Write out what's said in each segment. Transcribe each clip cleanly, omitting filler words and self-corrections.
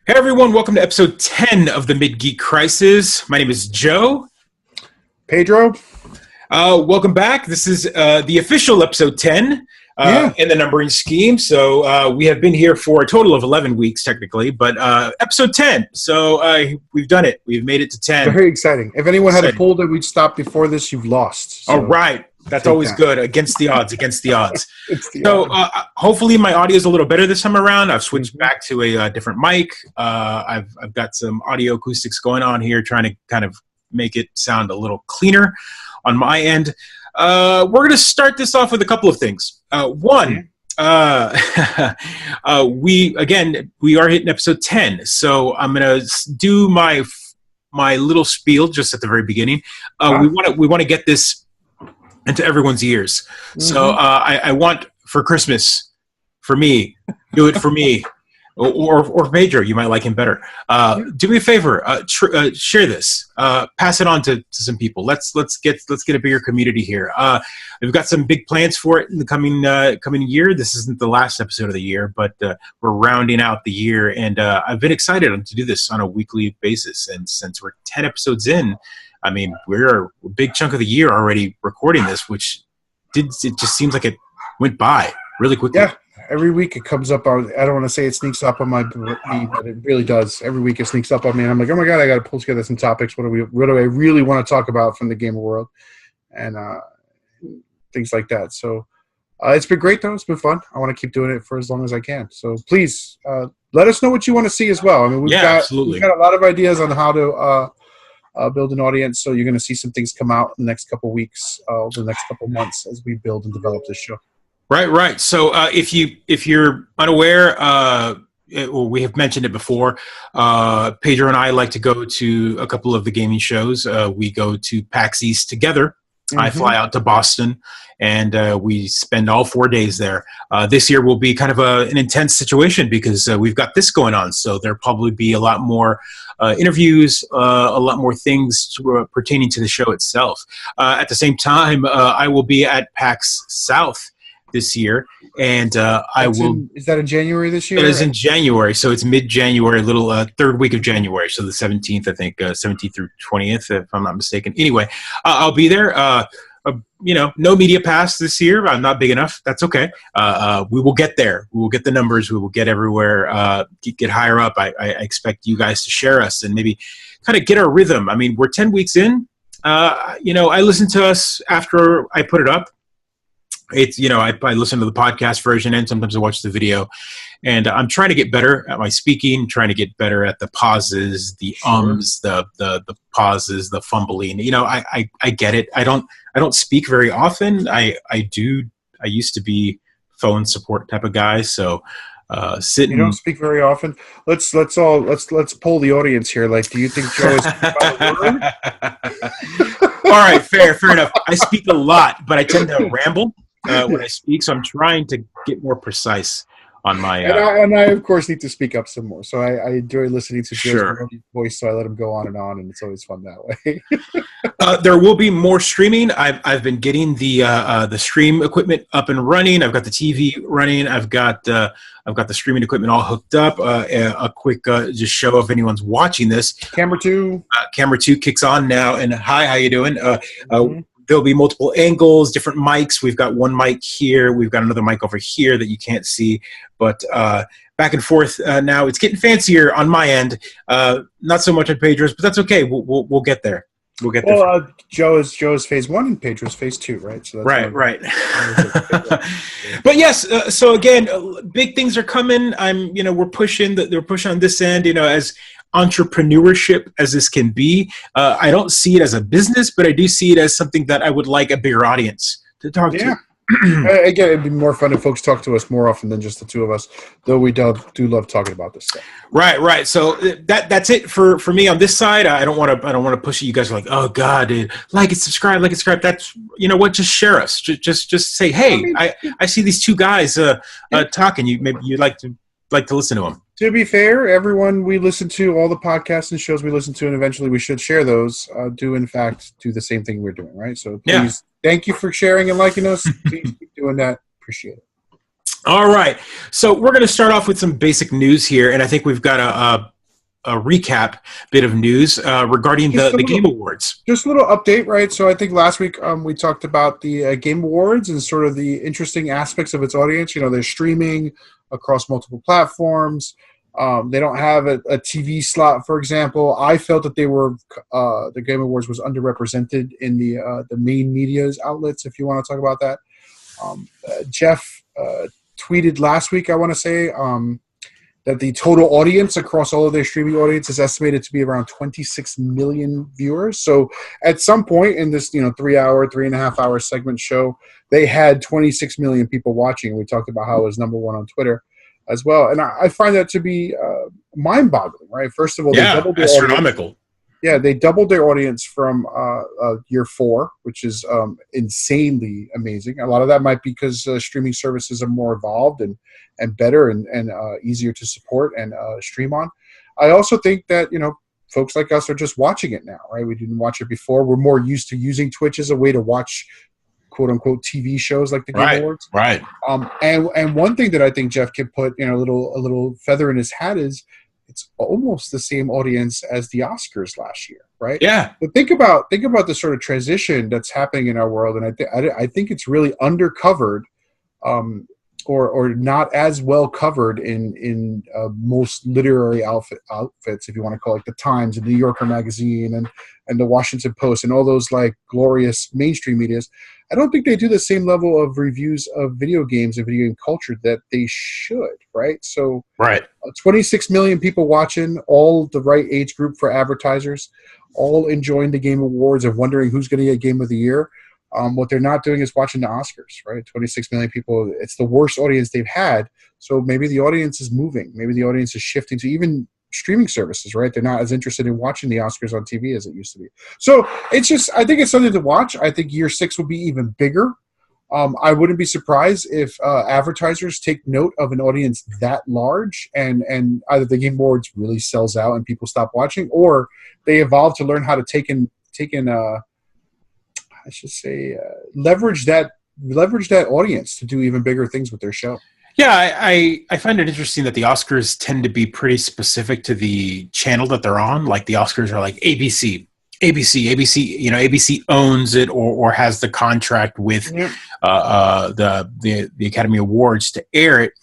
Hey everyone, welcome to episode 10 of the Mid-Geek Crisis. My name is Joe. Pedro. Welcome back. This is the official episode 10 in the numbering scheme. So we have been here for a total of 11 weeks technically, but episode 10. So we've done it. We've made it to 10. Very exciting. If anyone had told that we'd stop before this, you've lost. So. All right. That's always good. Against the odds. Hopefully my audio is a little better this time around. I've switched back to a different mic. I've got some audio acoustics going on here, trying to kind of make it sound a little cleaner on my end. We're going to start this off with a couple of things. One, we are hitting episode 10. So I'm going to do my little spiel just at the very beginning. We want to get this into everyone's ears. So I want for Christmas, for me, do it for me, or Pedro, you might like him better. Do me a favor, share this, pass it on to some people. Let's get a bigger community here. We've got some big plans for it in the coming year. This isn't the last episode of the year, but we're rounding out the year, and I've been excited to do this on a weekly basis. And since we're 10 episodes in, I mean, we're a big chunk of the year already recording this, which it just seems like it went by really quickly. Yeah, every week it comes up. I don't want to say it sneaks up on me, but it really does. Every week it sneaks up on me, and I'm like, oh my god, I got to pull together some topics. What do I really want to talk about from the gamer world, and things like that. So it's been great, though. It's been fun. I want to keep doing it for as long as I can. So please let us know what you want to see as well. I mean, we've got a lot of ideas on how to. Build an audience, so you're going to see some things come out in the next couple of weeks, the next couple of months as we build and develop this show. Right. So if you're unaware, we have mentioned it before. Pedro and I like to go to a couple of the gaming shows. We go to PAX East together. I fly out to Boston, and we spend all 4 days there. This year will be kind of an intense situation because we've got this going on. So there'll probably be a lot more interviews, a lot more things pertaining to the show itself. At the same time, I will be at PAX South this year, and is that in January this year? It is in January, so it's mid-January, little third week of January, so the 17th, I think, 17th through 20th, if I'm not mistaken. Anyway, I'll be there. No media pass this year. I'm not big enough. That's okay. We will get there. We will get the numbers. We will get everywhere, get higher up. I expect you guys to share us and maybe kind of get our rhythm. I mean, we're 10 weeks in. I listen to us after I put it up. It's, I listen to the podcast version and sometimes I watch the video, and I'm trying to get better at my speaking, trying to get better at the pauses, the ums, the pauses, the fumbling. I get it. I don't speak very often. I used to be phone support type of guy. So, sitting. You don't speak very often. Let's poll the audience here. Like, do you think Joe is All right, fair enough. I speak a lot, but I tend to ramble when I speak, so I'm trying to get more precise on my... And I, of course, need to speak up some more, so I enjoy listening to Joe's voice, so I let him go on, and it's always fun that way. There will be more streaming. I've been getting the stream equipment up and running. I've got the TV running. I've got the streaming equipment all hooked up. A quick just show if anyone's watching this. Camera 2. Camera 2 kicks on now. And hi, how you doing? There'll be multiple angles, different mics. We've got one mic here. We've got another mic over here that you can't see. But back and forth now. It's getting fancier on my end. Not so much on Pedro's, but that's okay. We'll get there. We'll get there. Well, Joe's phase 1 and Pedro's phase 2, right? So that's right. But yes, so again, big things are coming. We're pushing. They're pushing on this end. As entrepreneurship as this can be, I don't see it as a business, but I do see it as something that I would like a bigger audience to talk to. Again, it'd be more fun if folks talk to us more often than just the two of us, though we do love talking about this stuff. Right. So that's it for me on this side. I don't want to push it. You guys are like, oh God, dude, like it, subscribe. That's, what, just share us. Just say, hey, I see these two guys talking. Maybe you'd like to listen to them. To be fair, everyone we listen to, all the podcasts and shows we listen to, and eventually we should share those, do in fact do the same thing we're doing, right? So please, thank you for sharing and liking us. Please keep doing that. Appreciate it. All right. So we're going to start off with some basic news here, and I think we've got recap bit of news regarding the Game Awards. Just a little update, right? So I think last week we talked about the Game Awards and sort of the interesting aspects of its audience. You know, they're streaming across multiple platforms. They don't have a TV slot, for example. I felt that the Game Awards was underrepresented in the main media's outlets, if you want to talk about that. Jeff tweeted last week, I want to say, that the total audience across all of their streaming audience is estimated to be around 26 million viewers. So at some point in this, 3.5 hour segment show, they had 26 million people watching. We talked about how it was number one on Twitter as well. And I find that to be mind-boggling, right? First of all, they doubled their astronomical. Audience. Yeah, they doubled their audience from year 4, which is insanely amazing. A lot of that might be because streaming services are more evolved and better and easier to support and stream on. I also think that, folks like us are just watching it now, right? We didn't watch it before. We're more used to using Twitch as a way to watch quote-unquote TV shows like the Game Awards. Right. And one thing that I think Jeff can put a little feather in his hat is it's almost the same audience as the Oscars last year, right? Yeah. But think about the sort of transition that's happening in our world, and I think it's really undercovered, or not as well covered in most literary outfits, if you want to call it, like the Times and the New Yorker magazine and the Washington Post and all those like glorious mainstream medias. I don't think they do the same level of reviews of video games and video game culture that they should, right? So 26 million people watching, all the right age group for advertisers, all enjoying the Game Awards and wondering who's going to get Game of the Year. What they're not doing is watching the Oscars, right? 26 million people. It's the worst audience they've had. So maybe the audience is moving. Maybe the audience is shifting to even streaming services, right? They're not as interested in watching the Oscars on TV as it used to be. So I think it's something to watch. I think year 6 will be even bigger. I wouldn't be surprised if advertisers take note of an audience that large and either the Game Awards really sells out and people stop watching, or they evolve to learn how to leverage that audience to do even bigger things with their show. Yeah, I find it interesting that the Oscars tend to be pretty specific to the channel that they're on. Like the Oscars are like ABC. ABC owns it or has the contract with the Academy Awards to air it.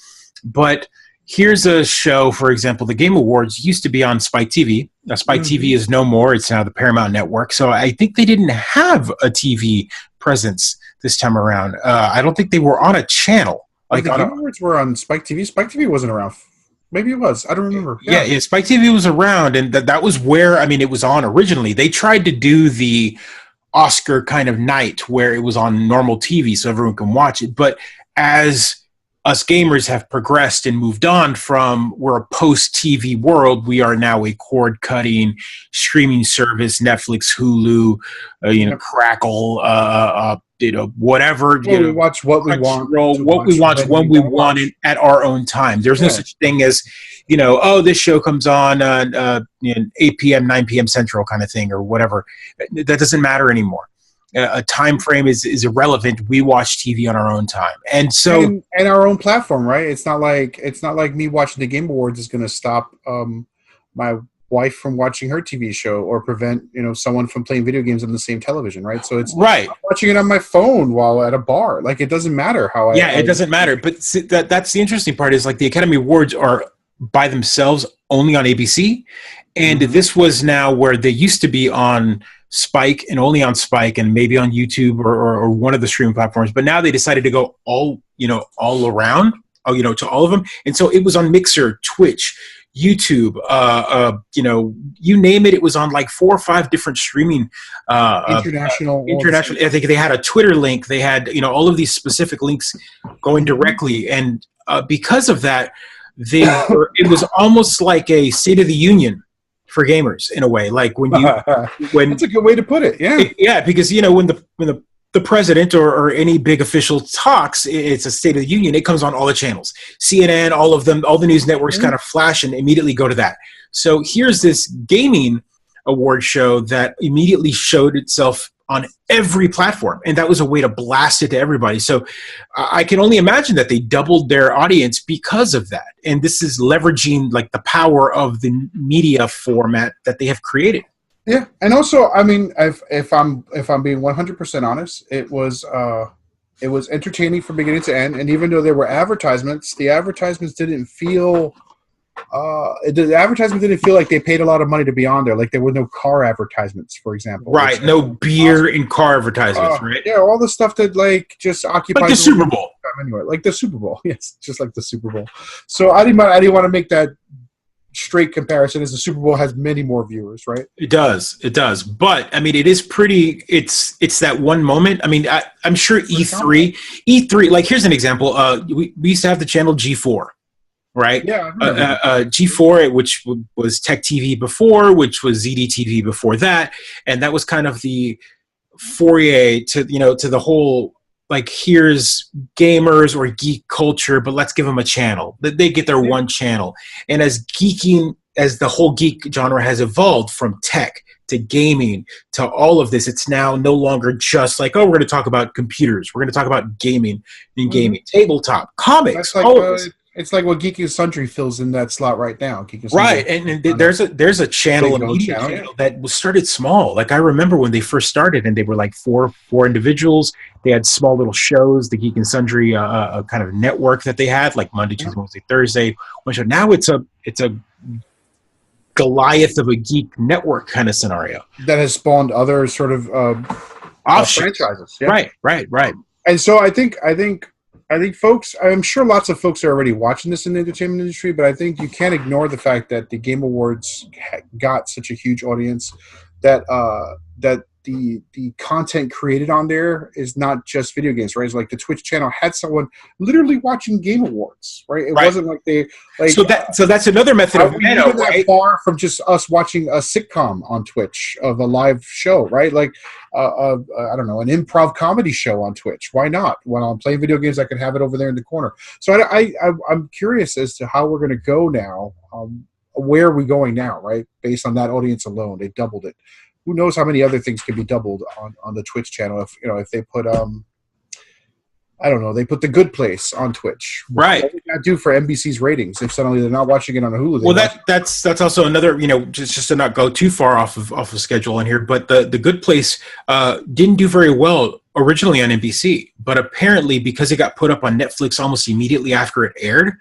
But here's a show, for example, the Game Awards used to be on Spike TV. Now, Spike TV is no more. It's now the Paramount Network. So I think they didn't have a TV presence this time around. I don't think they were on a channel. Like the Game Awards were on Spike TV. Spike TV wasn't around. Maybe it was. I don't remember. Yeah, Spike TV was around, and that was where, it was on originally. They tried to do the Oscar kind of night where it was on normal TV so everyone can watch it. But as us gamers have progressed and moved on from, we're a post-TV world, we are now a cord-cutting streaming service, Netflix, Hulu, Crackle, whatever. We watch what we want. What we watch when we want it at our own time. There's no such thing as, this show comes on 8 p.m., 9 p.m. Central kind of thing or whatever. That doesn't matter anymore. A time frame is irrelevant. We watch TV on our own time, and so and our own platform, right? It's not like me watching the Game Awards is going to stop my wife from watching her TV show or prevent someone from playing video games on the same television, right? So it's I'm watching it on my phone while at a bar. Like it doesn't matter how. It doesn't matter. But that's the interesting part is like the Academy Awards are by themselves only on ABC, and this was now where they used to be on Spike and only on Spike and maybe on YouTube or one of the streaming platforms. But now they decided to go all around, to all of them. And so it was on Mixer, Twitch, YouTube, you name it. It was on like 4 or 5 different streaming, international. I think they had a Twitter link. They had, all of these specific links going directly. And because of that, it was almost like a State of the Union for gamers in a way, like when that's a good way to put it. Because when the president or any big official talks, it's a State of the Union. It comes on all the channels, CNN, all of them, all the news networks kind of flash and immediately go to that. So here's this gaming award show that immediately showed itself on every platform, and that was a way to blast it to everybody. So I can only imagine that they doubled their audience because of that. And this is leveraging like the power of the media format that they have created. Yeah, and also, I mean, if I'm being 100% honest, it was entertaining from beginning to end. And even though there were advertisements, the advertisements didn't feel like they paid a lot of money to be on there. Like there were no car advertisements, for example. Right, no beer and car advertisements, right? Yeah, all the stuff that like just occupies like the Super Bowl. Anyway, like the Super Bowl, yes, just like the Super Bowl. So I didn't want to make that straight comparison, as the Super Bowl has many more viewers, right? It does. But I mean, it is pretty. It's that one moment. I mean, I'm sure E3. Like here's an example. We used to have the channel G4. Right. Yeah. G4, which was Tech TV before, which was ZDTV before that, and that was kind of the foray to the whole like here's gamers or geek culture, but let's give them a channel. They get their one channel, and as the whole geek genre has evolved from tech to gaming to all of this, it's now no longer just like, oh, we're going to talk about computers. We're going to talk about gaming and gaming, tabletop, comics, all of this. It's like what Geek and Sundry fills in that slot right now. Right, and there's a channel, a media channel that was started small. Like I remember when they first started, and they were like four individuals. They had small little shows, the Geek and Sundry kind of network that they had, like Monday, Tuesday, Wednesday, Thursday. Now it's a Goliath of a geek network kind of scenario that has spawned other sort of franchises. Yeah. Right. And so I think folks, I'm sure lots of folks are already watching this in the entertainment industry, but I think you can't ignore the fact that the Game Awards got such a huge audience that the content created on there is not just video games, right? It's like the Twitch channel had someone literally watching Game Awards, right? It wasn't like they like. So that's another method of meta, right? Far from just us watching a sitcom on Twitch of a live show, right? Like I don't know, an improv comedy show on Twitch. Why not? When I'm playing video games, I can have it over there in the corner. So I'm curious as to how we're going to go now. Where are we going now, right? Based on that audience alone, they doubled it. Who knows how many other things could be doubled on the Twitch channel if they put I don't know, they put The Good Place on Twitch. Right. What would that do for NBC's ratings if suddenly they're not watching it on Hulu? Well, that's also another, just to not go too far off of schedule in here, but the Good Place didn't do very well originally on NBC, but apparently because it got put up on Netflix almost immediately after it aired,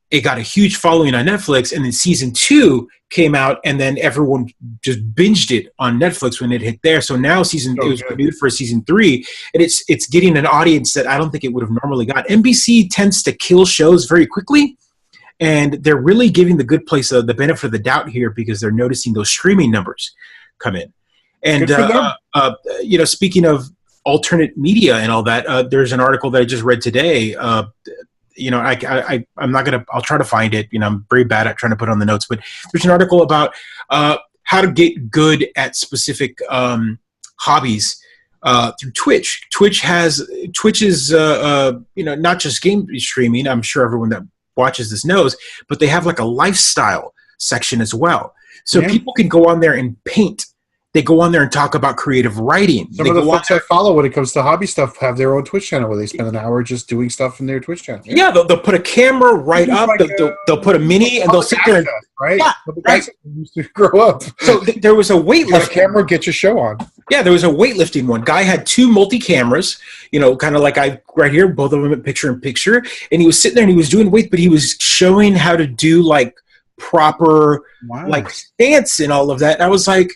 it got a huge following on Netflix, and then season 2 came out, and then everyone just binged it on Netflix when it hit there. So now it was renewed for season 3, and it's getting an audience that I don't think it would have normally got. NBC tends to kill shows very quickly, and they're really giving The Good Place the benefit of the doubt here because they're noticing those streaming numbers come in. And speaking of alternate media and all that, there's an article that I just read today. I'm not gonna. I'll try to find it. I'm very bad at trying to put on the notes, but there's an article about how to get good at specific hobbies through Twitch. Twitch is not just game streaming. I'm sure everyone that watches this knows, but they have like a lifestyle section as well. So people can go on there and paint. They go on there and talk about creative writing. Some of the folks I follow when it comes to hobby stuff have their own Twitch channel where they spend an hour just doing stuff in their Twitch channel. Yeah, they'll put a camera right up. Like they'll put a mini and they'll sit there and right. Yeah, right. Used to grow up. So there was a weightlifting camera. Get your show on. Yeah, there was a weightlifting one. Guy had 2 multi cameras. Kind of like I right here, both of them in picture, and he was sitting there and he was doing weight, but he was showing how to do like proper like stance and all of that. And I was like,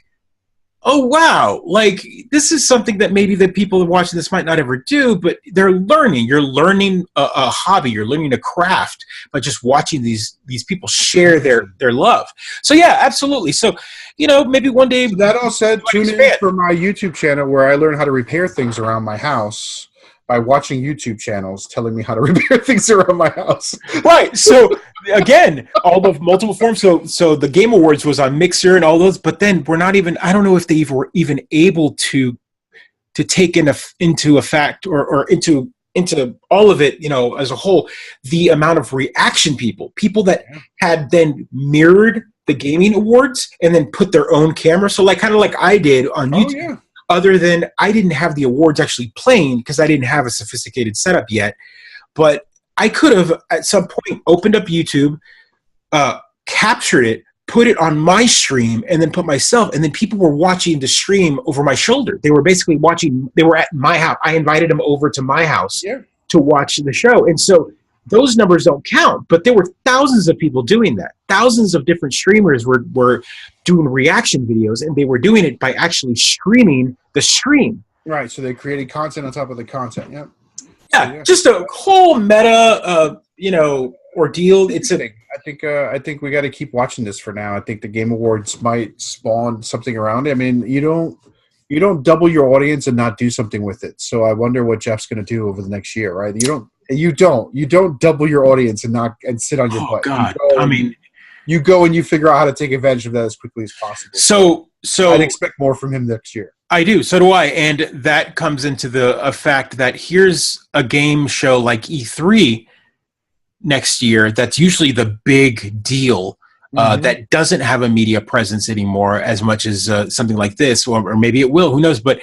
oh, wow. Like, this is something that maybe the people watching this might not ever do, but they're learning. You're learning a hobby. You're learning a craft by just watching these people share their love. So, yeah, absolutely. So, maybe one day. That all said, tune in for my YouTube channel where I learn how to repair things around my house by watching YouTube channels telling me how to repair things around my house. Right. So again, all the multiple forms. So the Game Awards was on Mixer and all those, but then we're not even, I don't know if they were even able to take into effect or into all of it, as a whole, the amount of reaction people that had then mirrored the gaming awards and then put their own camera. So kind of like I did on YouTube. other than I didn't have the awards actually playing because I didn't have a sophisticated setup yet. But I could have at some point opened up YouTube, captured it, put it on my stream, and then put myself, and then people were watching the stream over my shoulder. They were basically watching, they were at my house. I invited them over to my house to watch the show. And so those numbers don't count, but there were thousands of people doing that. Thousands of different streamers were doing reaction videos, and they were doing it by actually streaming the stream. Right, so they created content on top of the content, Yeah, so, just a whole meta, ordeal. It's a I think we got to keep watching this for now. I think the Game Awards might spawn something around it. I mean, you don't double your audience and not do something with it. So I wonder what Jeff's going to do over the next year, right? You don't double your audience and sit on your butt. God, you go and you figure out how to take advantage of that as quickly as possible. So I'd expect more from him next year. I do. So do I. And that comes into the fact that here's a game show like E3 next year that's usually the big deal that doesn't have a media presence anymore as much as something like this, or maybe it will. Who knows? But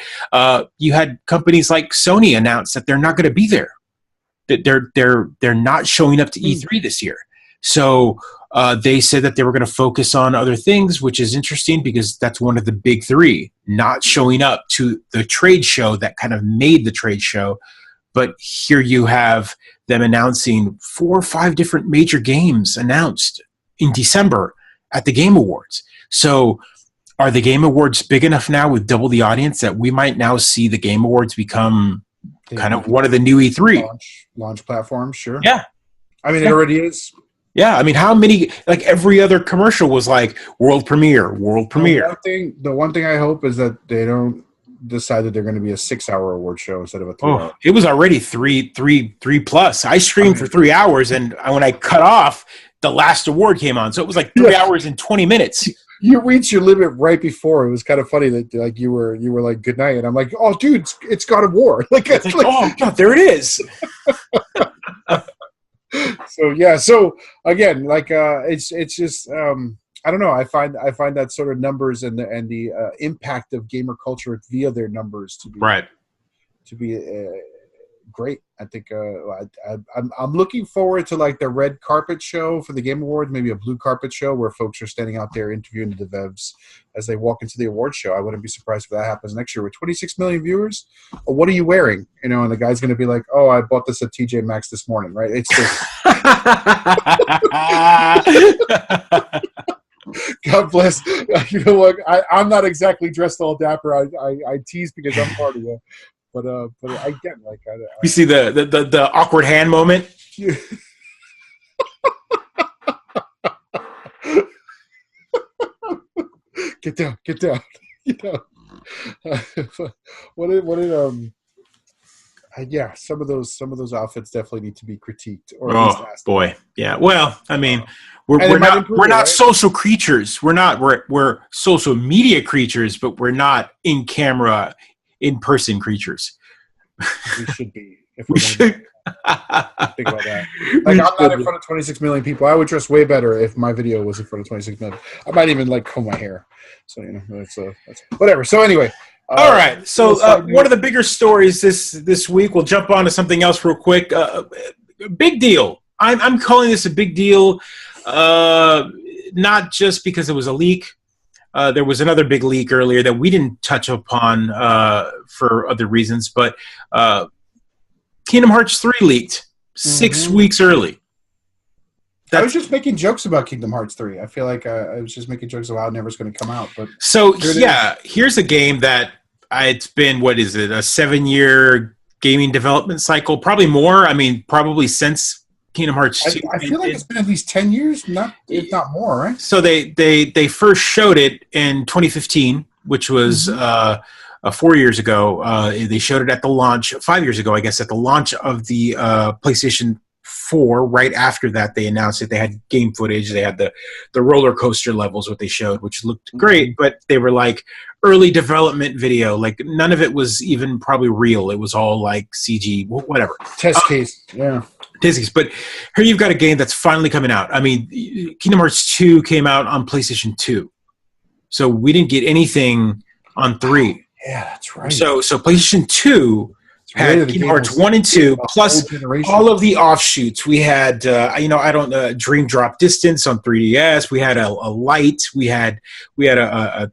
you had companies like Sony announce that they're not going to be there. That they're not showing up to E3 this year. So they said that they were going to focus on other things, which is interesting because that's one of the big three, not showing up to the trade show that kind of made the trade show. But here you have them announcing 4 or 5 different major games announced in December at the Game Awards. So are the Game Awards big enough now with double the audience that we might now see the Game Awards become kind of one of the new E3? Launch platforms, sure. Yeah. I mean, it already is. Yeah, I mean, how many, like every other commercial was like world premiere. The one thing I hope is that they don't decide that they're going to be a 6-hour award show instead of a 3-hour. It was already three plus. I streamed for 3 hours, and when I cut off, the last award came on. So it was like 3 hours and 20 minutes. You reached your limit right before. It was kind of funny that like you were like good night, and I'm like, oh dude, it's God of War. Like oh god, there it is. So again, like it's just I don't know. I find that sort of numbers and the impact of gamer culture via their numbers to be great. I think I'm looking forward to like the red carpet show for the Game Awards, maybe a blue carpet show where folks are standing out there interviewing the devs as they walk into the award show. I wouldn't be surprised if that happens next year with 26 million viewers. Oh, what are you wearing? And the guy's going to be like, "Oh, I bought this at TJ Maxx this morning." Right? It's just God bless. You know what? I'm not exactly dressed all dapper. I tease because I'm part of you. But I get like you see the awkward hand moment. Yeah. Get down. Some of those outfits definitely need to be critiqued. Or at least asked boy, yeah. Well, I mean, we're not social creatures. We're social media creatures, but we're not in camera. In-person creatures. We should be. If we should. Think about that. Like, I'm not in front of 26 million people. I would dress way better if my video was in front of 26 million. I might even like comb my hair. So that's whatever. So anyway. All right. So one of the bigger stories this week. We'll jump on to something else real quick. Big deal. I'm calling this a big deal, not just because it was a leak. There was another big leak earlier that we didn't touch upon for other reasons, but Kingdom Hearts 3 leaked 6 weeks early. I was just making jokes about Kingdom Hearts 3. I feel like I was just making jokes about how it never was going to come out. But here's a game that it's been, what is it, a 7-year gaming development cycle? Probably more. I mean, probably since Kingdom Hearts 2. I feel like it's been at least 10 years, if not more, right? So they first showed it in 2015, which was 4 years ago. They showed it at the launch, 5 years ago, I guess, at the launch of the PlayStation 4. Right after that, they announced it. They had game footage. They had the roller coaster levels, what they showed, which looked great, but they were like early development video. Like none of it was even probably real. It was all like CG, whatever. Test case, yeah. But here you've got a game that's finally coming out. I mean, Kingdom Hearts 2 came out on PlayStation 2. So we didn't get anything on 3. Yeah, that's right. So PlayStation 2 really had the Kingdom game Hearts was 1 and 2, a plus whole generation. all of the offshoots. We had, Dream Drop Distance on 3DS. We had a Lite. We had a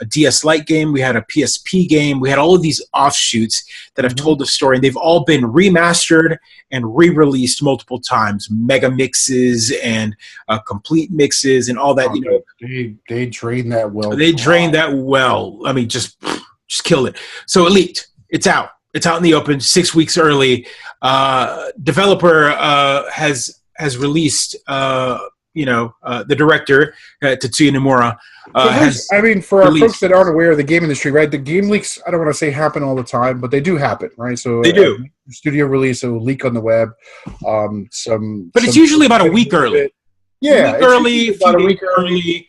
DS Lite game. We had a PSP game. We had all of these offshoots that have told the story, and they've all been remastered and re-released multiple times. Mega mixes and complete mixes and all that. They drained that well. They drained that well. I mean, just killed it. So it leaked. It's out. It's out in the open 6 weeks early. Developer has released, the director, Tetsuya Nomura. For our folks that aren't aware of the game industry, right? The game leaks, I don't want to say happen all the time, but they do happen, right? So they do. Studio release, a leak on the web. It's usually about a week early. Yeah, about a week early.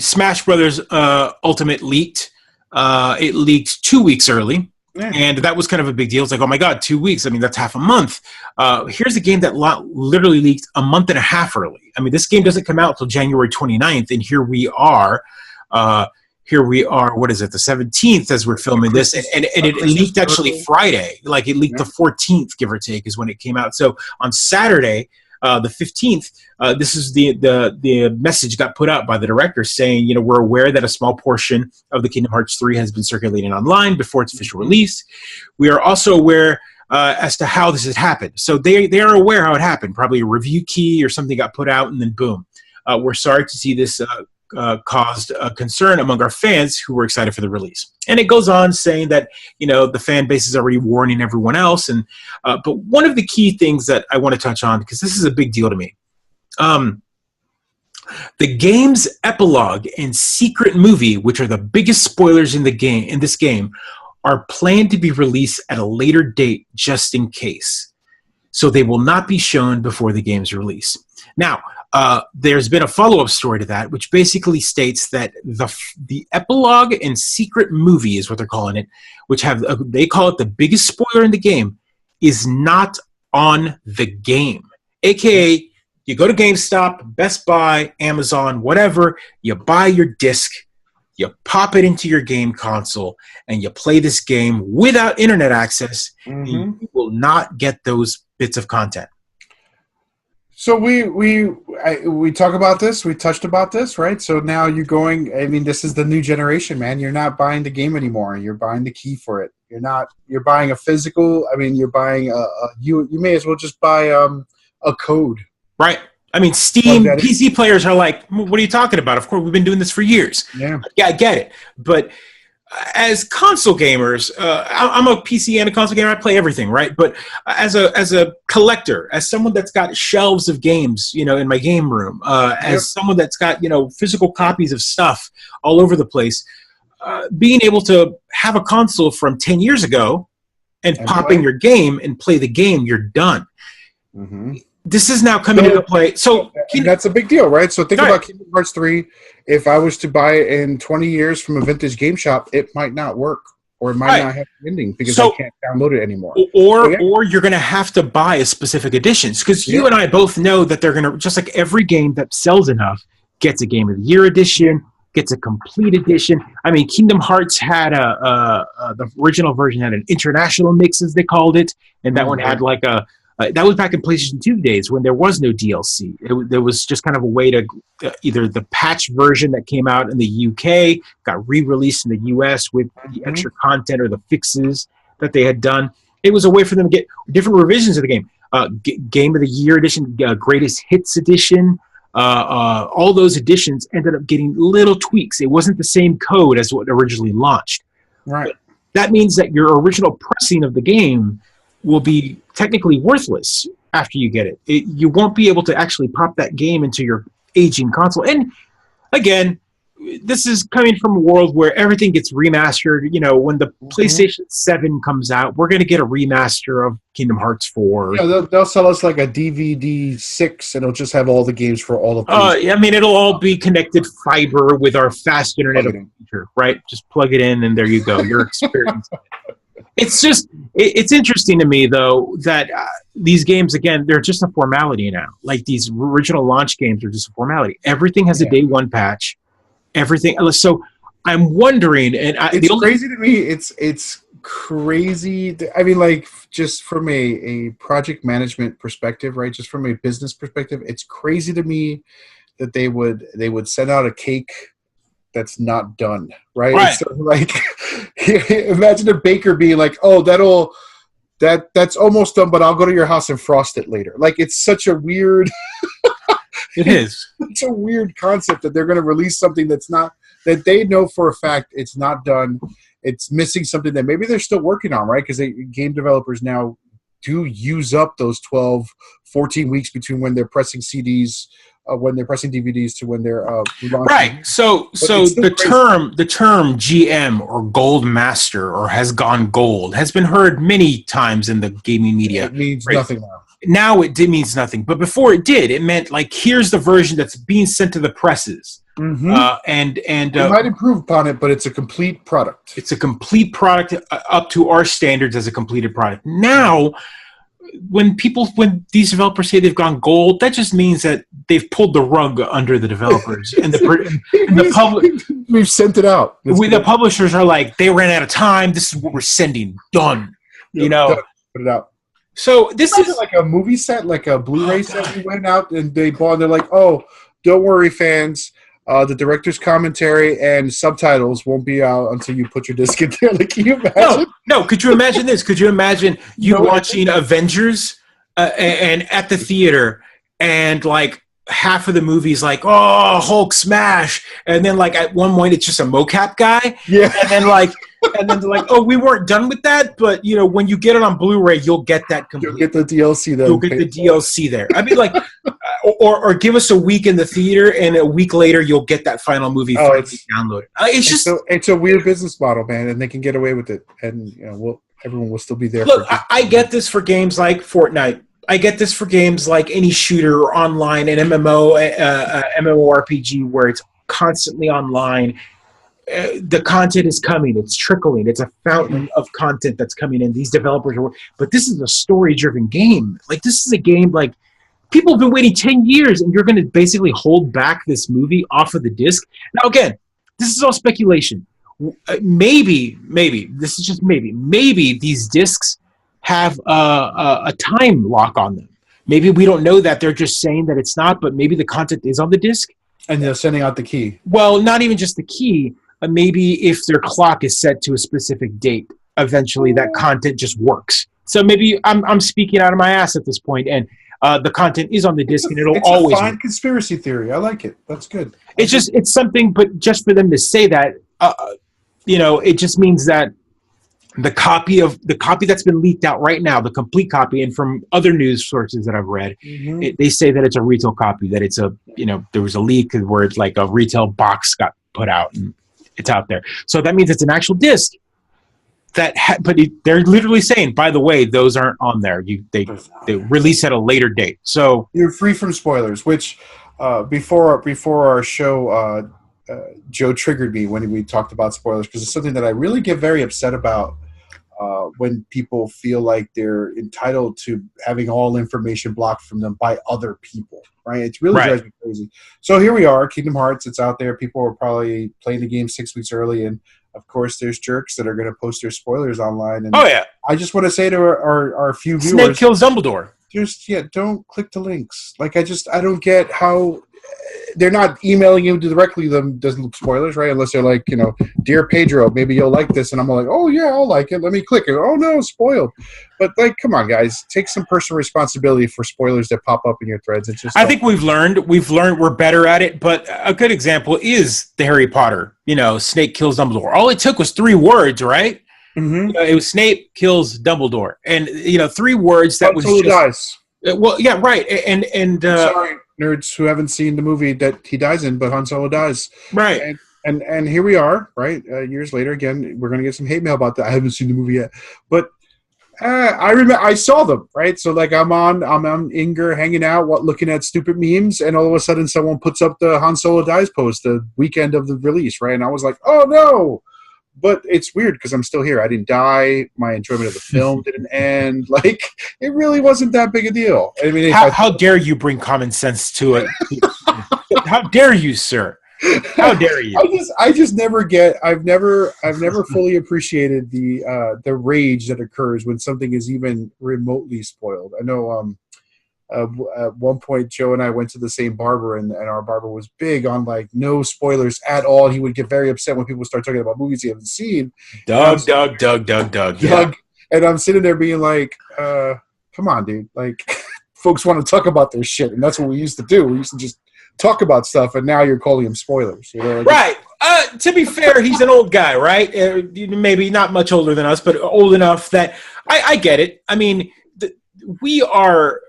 Smash Brothers Ultimate leaked. It leaked 2 weeks early. Yeah. And that was kind of a big deal. It's like, oh my God, 2 weeks. I mean, that's half a month. Here's a game that literally leaked a month and a half early. I mean, this game doesn't come out until January 29th, and here we are. What is it, the 17th as we're filming this? And it leaked actually Friday. Like, it leaked the 14th, give or take, is when it came out. So on Saturday, the 15th, this is the message got put out by the director saying, we're aware that a small portion of the Kingdom Hearts 3 has been circulating online before its official release. We are also aware as to how this has happened. So they are aware how it happened. Probably a review key or something got put out, and then boom. We're sorry to see this caused a concern among our fans who were excited for the release. And it goes on saying that, the fan base is already warning everyone else. And but one of the key things that I want to touch on, because this is a big deal to me, the game's epilogue and secret movie, which are the biggest spoilers in this game, are planned to be released at a later date just in case. So they will not be shown before the game's release. Now, there's been a follow-up story to that, which basically states that the epilogue and secret movie is what they're calling it, which they call it the biggest spoiler in the game, is not on the game. AKA, you go to GameStop, Best Buy, Amazon, whatever, you buy your disc, you pop it into your game console, and you play this game without internet access, and you will not get those bits of content. So we talk about this. We touched about this, right? So now you're going. I mean, this is the new generation, man. You're not buying the game anymore. You're buying the key for it. You're buying a physical. I mean, you're buying you may as well just buy a code. Right. I mean, Steam PC players are like, what are you talking about? Of course, we've been doing this for years. Yeah, I get it. But as console gamers, I'm a PC and a console gamer. I play everything, right? But as a collector, as someone that's got shelves of games, in my game room, as someone that's got physical copies of stuff all over the place, being able to have a console from 10 years ago and pop in your game and play the game, you're done. Mm-hmm. This is now coming into play. So that's a big deal, right? So think about Kingdom Hearts 3. If I was to buy it in 20 years from a vintage game shop, it might not work, or it might not have an ending because I can't download it anymore. Or you're going to have to buy a specific editions, because you and I both know that they're going to, just like every game that sells enough gets a Game of the Year edition, gets a complete edition. I mean, Kingdom Hearts had the original version had an international mix, as they called it, and that one had like that was back in PlayStation 2 days when there was no DLC. There was just kind of a way to either the patch version that came out in the UK got re-released in the US with the extra content or the fixes that they had done. It was a way for them to get different revisions of the game. Game of the Year edition, Greatest Hits edition, all those editions ended up getting little tweaks. It wasn't the same code as what originally launched. Right. But that means that your original pressing of the game will be technically worthless after you get it. You won't be able to actually pop that game into your aging console. And again, this is coming from a world where everything gets remastered. When the PlayStation 7 comes out, we're going to get a remaster of Kingdom Hearts 4. Yeah, they'll sell us like a DVD 6, and it'll just have all the games for all of them. I mean, it'll all be connected fiber with our fast internet of the future, right? Just plug it in, and there you go. Your experience. It's interesting to me, though, that these games, again, they're just a formality now. Like, these original launch games are just a formality. Everything has a day one patch. Everything. So I'm wondering, and it's crazy to me. It's crazy. I mean, like, just from a project management perspective, right? Just from a business perspective, it's crazy to me that they would send out a cake that's not done, right? Right. It's sort of like, imagine a baker being like, "Oh, that's almost done, but I'll go to your house and frost it later." Like, it's such a weird. It is. It's a weird concept that they're going to release something that they know for a fact it's not done. It's missing something that maybe they're still working on, right? Because game developers now do use up those 12, 14 weeks between when they're pressing CDs, when they're pressing DVDs to when they're launching. Right. So the term GM or Gold Master or has gone gold has been heard many times in the gaming media. It means nothing now. Now it means nothing, but before it did, it meant like, here's the version that's being sent to the presses, and it might improve upon it, but it's a complete product. It's a complete product up to our standards as a completed product. Now, when these developers say they've gone gold, that just means that they've pulled the rug under the developers and the public. We've sent it out. The publishers are like, they ran out of time. This is what we're sending. Done. You know, put it out. So this is like a movie set, like a Blu-ray set. We went out and they bought. They're like, "Oh, don't worry, fans. The director's commentary and subtitles won't be out until you put your disc in there." Like, can you imagine? No. Could you imagine this? Could you imagine you watching Avengers and at the theater, and like half of the movie's like, "Oh, Hulk smash," and then like at one point it's just a mocap guy, and then they're like, "Oh, we weren't done with that, but you know, when you get it on Blu-ray, you'll get that complete. You'll get the DLC there. You'll get the DLC there." I mean, like, or give us a week in the theater, and a week later you'll get that final movie downloaded. It's a weird business model, man, and they can get away with it, and you know, everyone will still be there. Look, I get this for games like Fortnite. I get this for games like any shooter or online, an MMORPG where it's constantly online. The content is coming. It's trickling. It's a fountain of content that's coming in. These developers are, but this is a story-driven game. Like, this is a game like people have been waiting 10 years, and you're going to basically hold back this movie off of the disc. Now, again, this is all speculation. Maybe this is just maybe these discs have a time lock on them. Maybe we don't know that. They're just saying that it's not, but maybe the content is on the disc. And they're sending out the key. Well, not even just the key. Maybe if their clock is set to a specific date, eventually that content just works. So maybe I'm speaking out of my ass at this point, and the content is on the disc, and it'll always. It's a fine conspiracy theory. I like it. That's good. It's something, but just for them to say that, you know, it just means that the copy that's been leaked out right now, the complete copy, and from other news sources that I've read, they say that it's a retail copy, that it's there was a leak where it's like a retail box got put out and it's out there. So that means it's an actual disc but they're literally saying, by the way, those aren't on there. They release at a later date. So you're free from spoilers, which before our show, Joe triggered me when we talked about spoilers, because it's something that I really get very upset about when people feel like they're entitled to having all information blocked from them by other people, right? It's really drives me crazy. So here we are, Kingdom Hearts, it's out there. People are probably playing the game 6 weeks early, and of course there's jerks that are going to post their spoilers online. And I just want to say to our few viewers, Snake kills Dumbledore. Just don't click the links. Like, I don't get how they're not emailing you directly them doesn't spoilers, right? Unless they're like, "Dear Pedro, maybe you'll like this," and I'm like, "Oh yeah, I'll like it. Let me click it." Oh no, spoiled. But like, come on, guys, take some personal responsibility for spoilers that pop up in your threads. It's just. I think we've learned we're better at it. But a good example is the Harry Potter. Snake kills Dumbledore. All it took was 3 words, right? Mm-hmm. It was Snape kills Dumbledore, and 3 words that was just. Dies. Well, yeah, right, and sorry, nerds who haven't seen the movie that he dies in, but Han Solo dies. Right. And here we are, right? Years later, again, we're going to get some hate mail about that. I haven't seen the movie yet. But I remember I saw them, right? So, like, I'm on Inger hanging out, looking at stupid memes, and all of a sudden someone puts up the Han Solo dies post the weekend of the release, right? And I was like, oh, no! But it's weird because I'm still here. I didn't die. My enjoyment of the film didn't end. Like, it really wasn't that big a deal. I mean, how dare you bring common sense to it? How dare you, sir? How dare you? I just never get. I've never fully appreciated the rage that occurs when something is even remotely spoiled. I know. At one point, Joe and I went to the same barber, and our barber was big on like no spoilers at all. He would get very upset when people start talking about movies he hasn't seen. Doug. Yeah. And I'm sitting there being like, "Come on, dude! Like, folks want to talk about their shit, and that's what we used to do. We used to just talk about stuff, and now you're calling them spoilers, you know?" Right. To be fair, he's an old guy, right? Maybe not much older than us, but old enough that I get it. I mean, we are.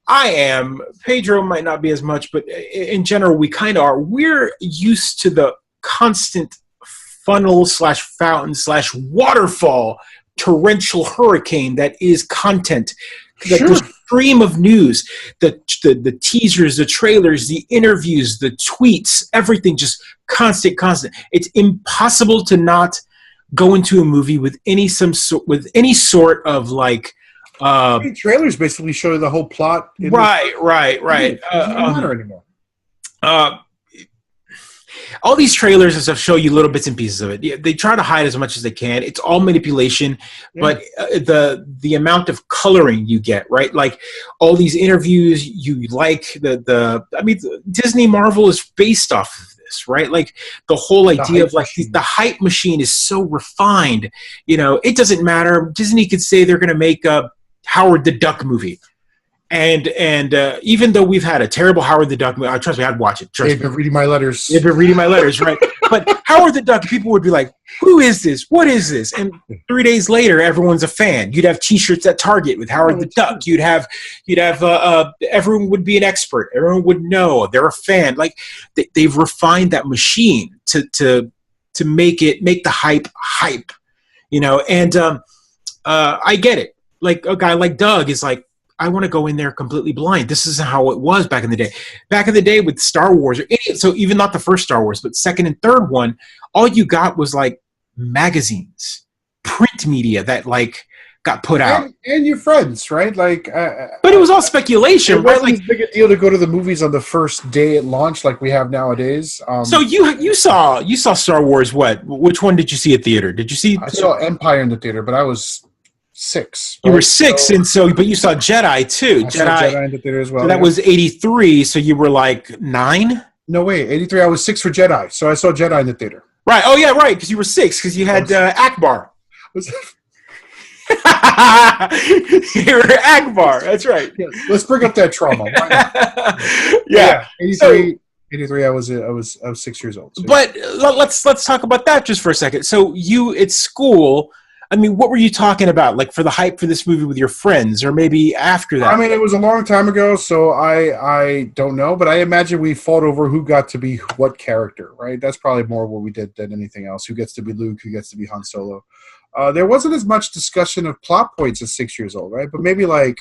I am. Pedro might not be as much, but in general, we kind of are. We're used to the constant funnel / fountain / waterfall torrential hurricane that is content. Sure. The stream of news, the teasers, the trailers, the interviews, the tweets, everything just constant. It's impossible to not go into a movie with any sort of like. Trailers basically show you the whole plot. Right. It doesn't matter anymore. All these trailers and stuff show you little bits and pieces of it. They try to hide as much as they can. It's all manipulation, but the amount of coloring you get, right? Like all these interviews, you like I mean, Disney Marvel is based off of this, right? Like the whole idea of like the hype machine is so refined. You know, it doesn't matter. Disney could say they're going to make a Howard the Duck movie. And even though we've had a terrible Howard the Duck movie, trust me, I'd watch it. They've been reading my letters. They've been reading my letters, right? But Howard the Duck, people would be like, who is this? What is this? And 3 days later, everyone's a fan. You'd have T-shirts at Target with Howard the Duck. You'd have everyone would be an expert. Everyone would know. They're a fan. Like they've refined that machine to make the hype, you know? And I get it. Like a guy like Doug is like, I want to go in there completely blind. This is how it was back in the day. Back in the day with Star Wars, so even not the first Star Wars, but second and third one, all you got was like magazines, print media that like got put out. And your friends, right? Like, but it was all speculation, it right? wasn't as big a deal to go to the movies on the first day at launch like we have nowadays. So you saw Star Wars. Which one did you see at theater? Did you see? I saw Empire in the theater, but I was 6. You were 6, but you saw Jedi too. I saw Jedi in the theater as well. So that was 83. So you were like 9. No way, 83. I was 6 for Jedi, so I saw Jedi in the theater. Right. Oh yeah, right. Because you were 6. Because you had Akbar. You were Akbar. That's right. Yeah, let's bring up that trauma. Why not? Yeah. 83. 83. I was 6 years old. So but let's talk about that just for a second. So you at school. I mean, what were you talking about? Like for the hype for this movie with your friends, or maybe after that? I mean, it was a long time ago, so I don't know. But I imagine we fought over who got to be what character, right? That's probably more what we did than anything else. Who gets to be Luke? Who gets to be Han Solo? There wasn't as much discussion of plot points at 6 years old, right? But maybe like...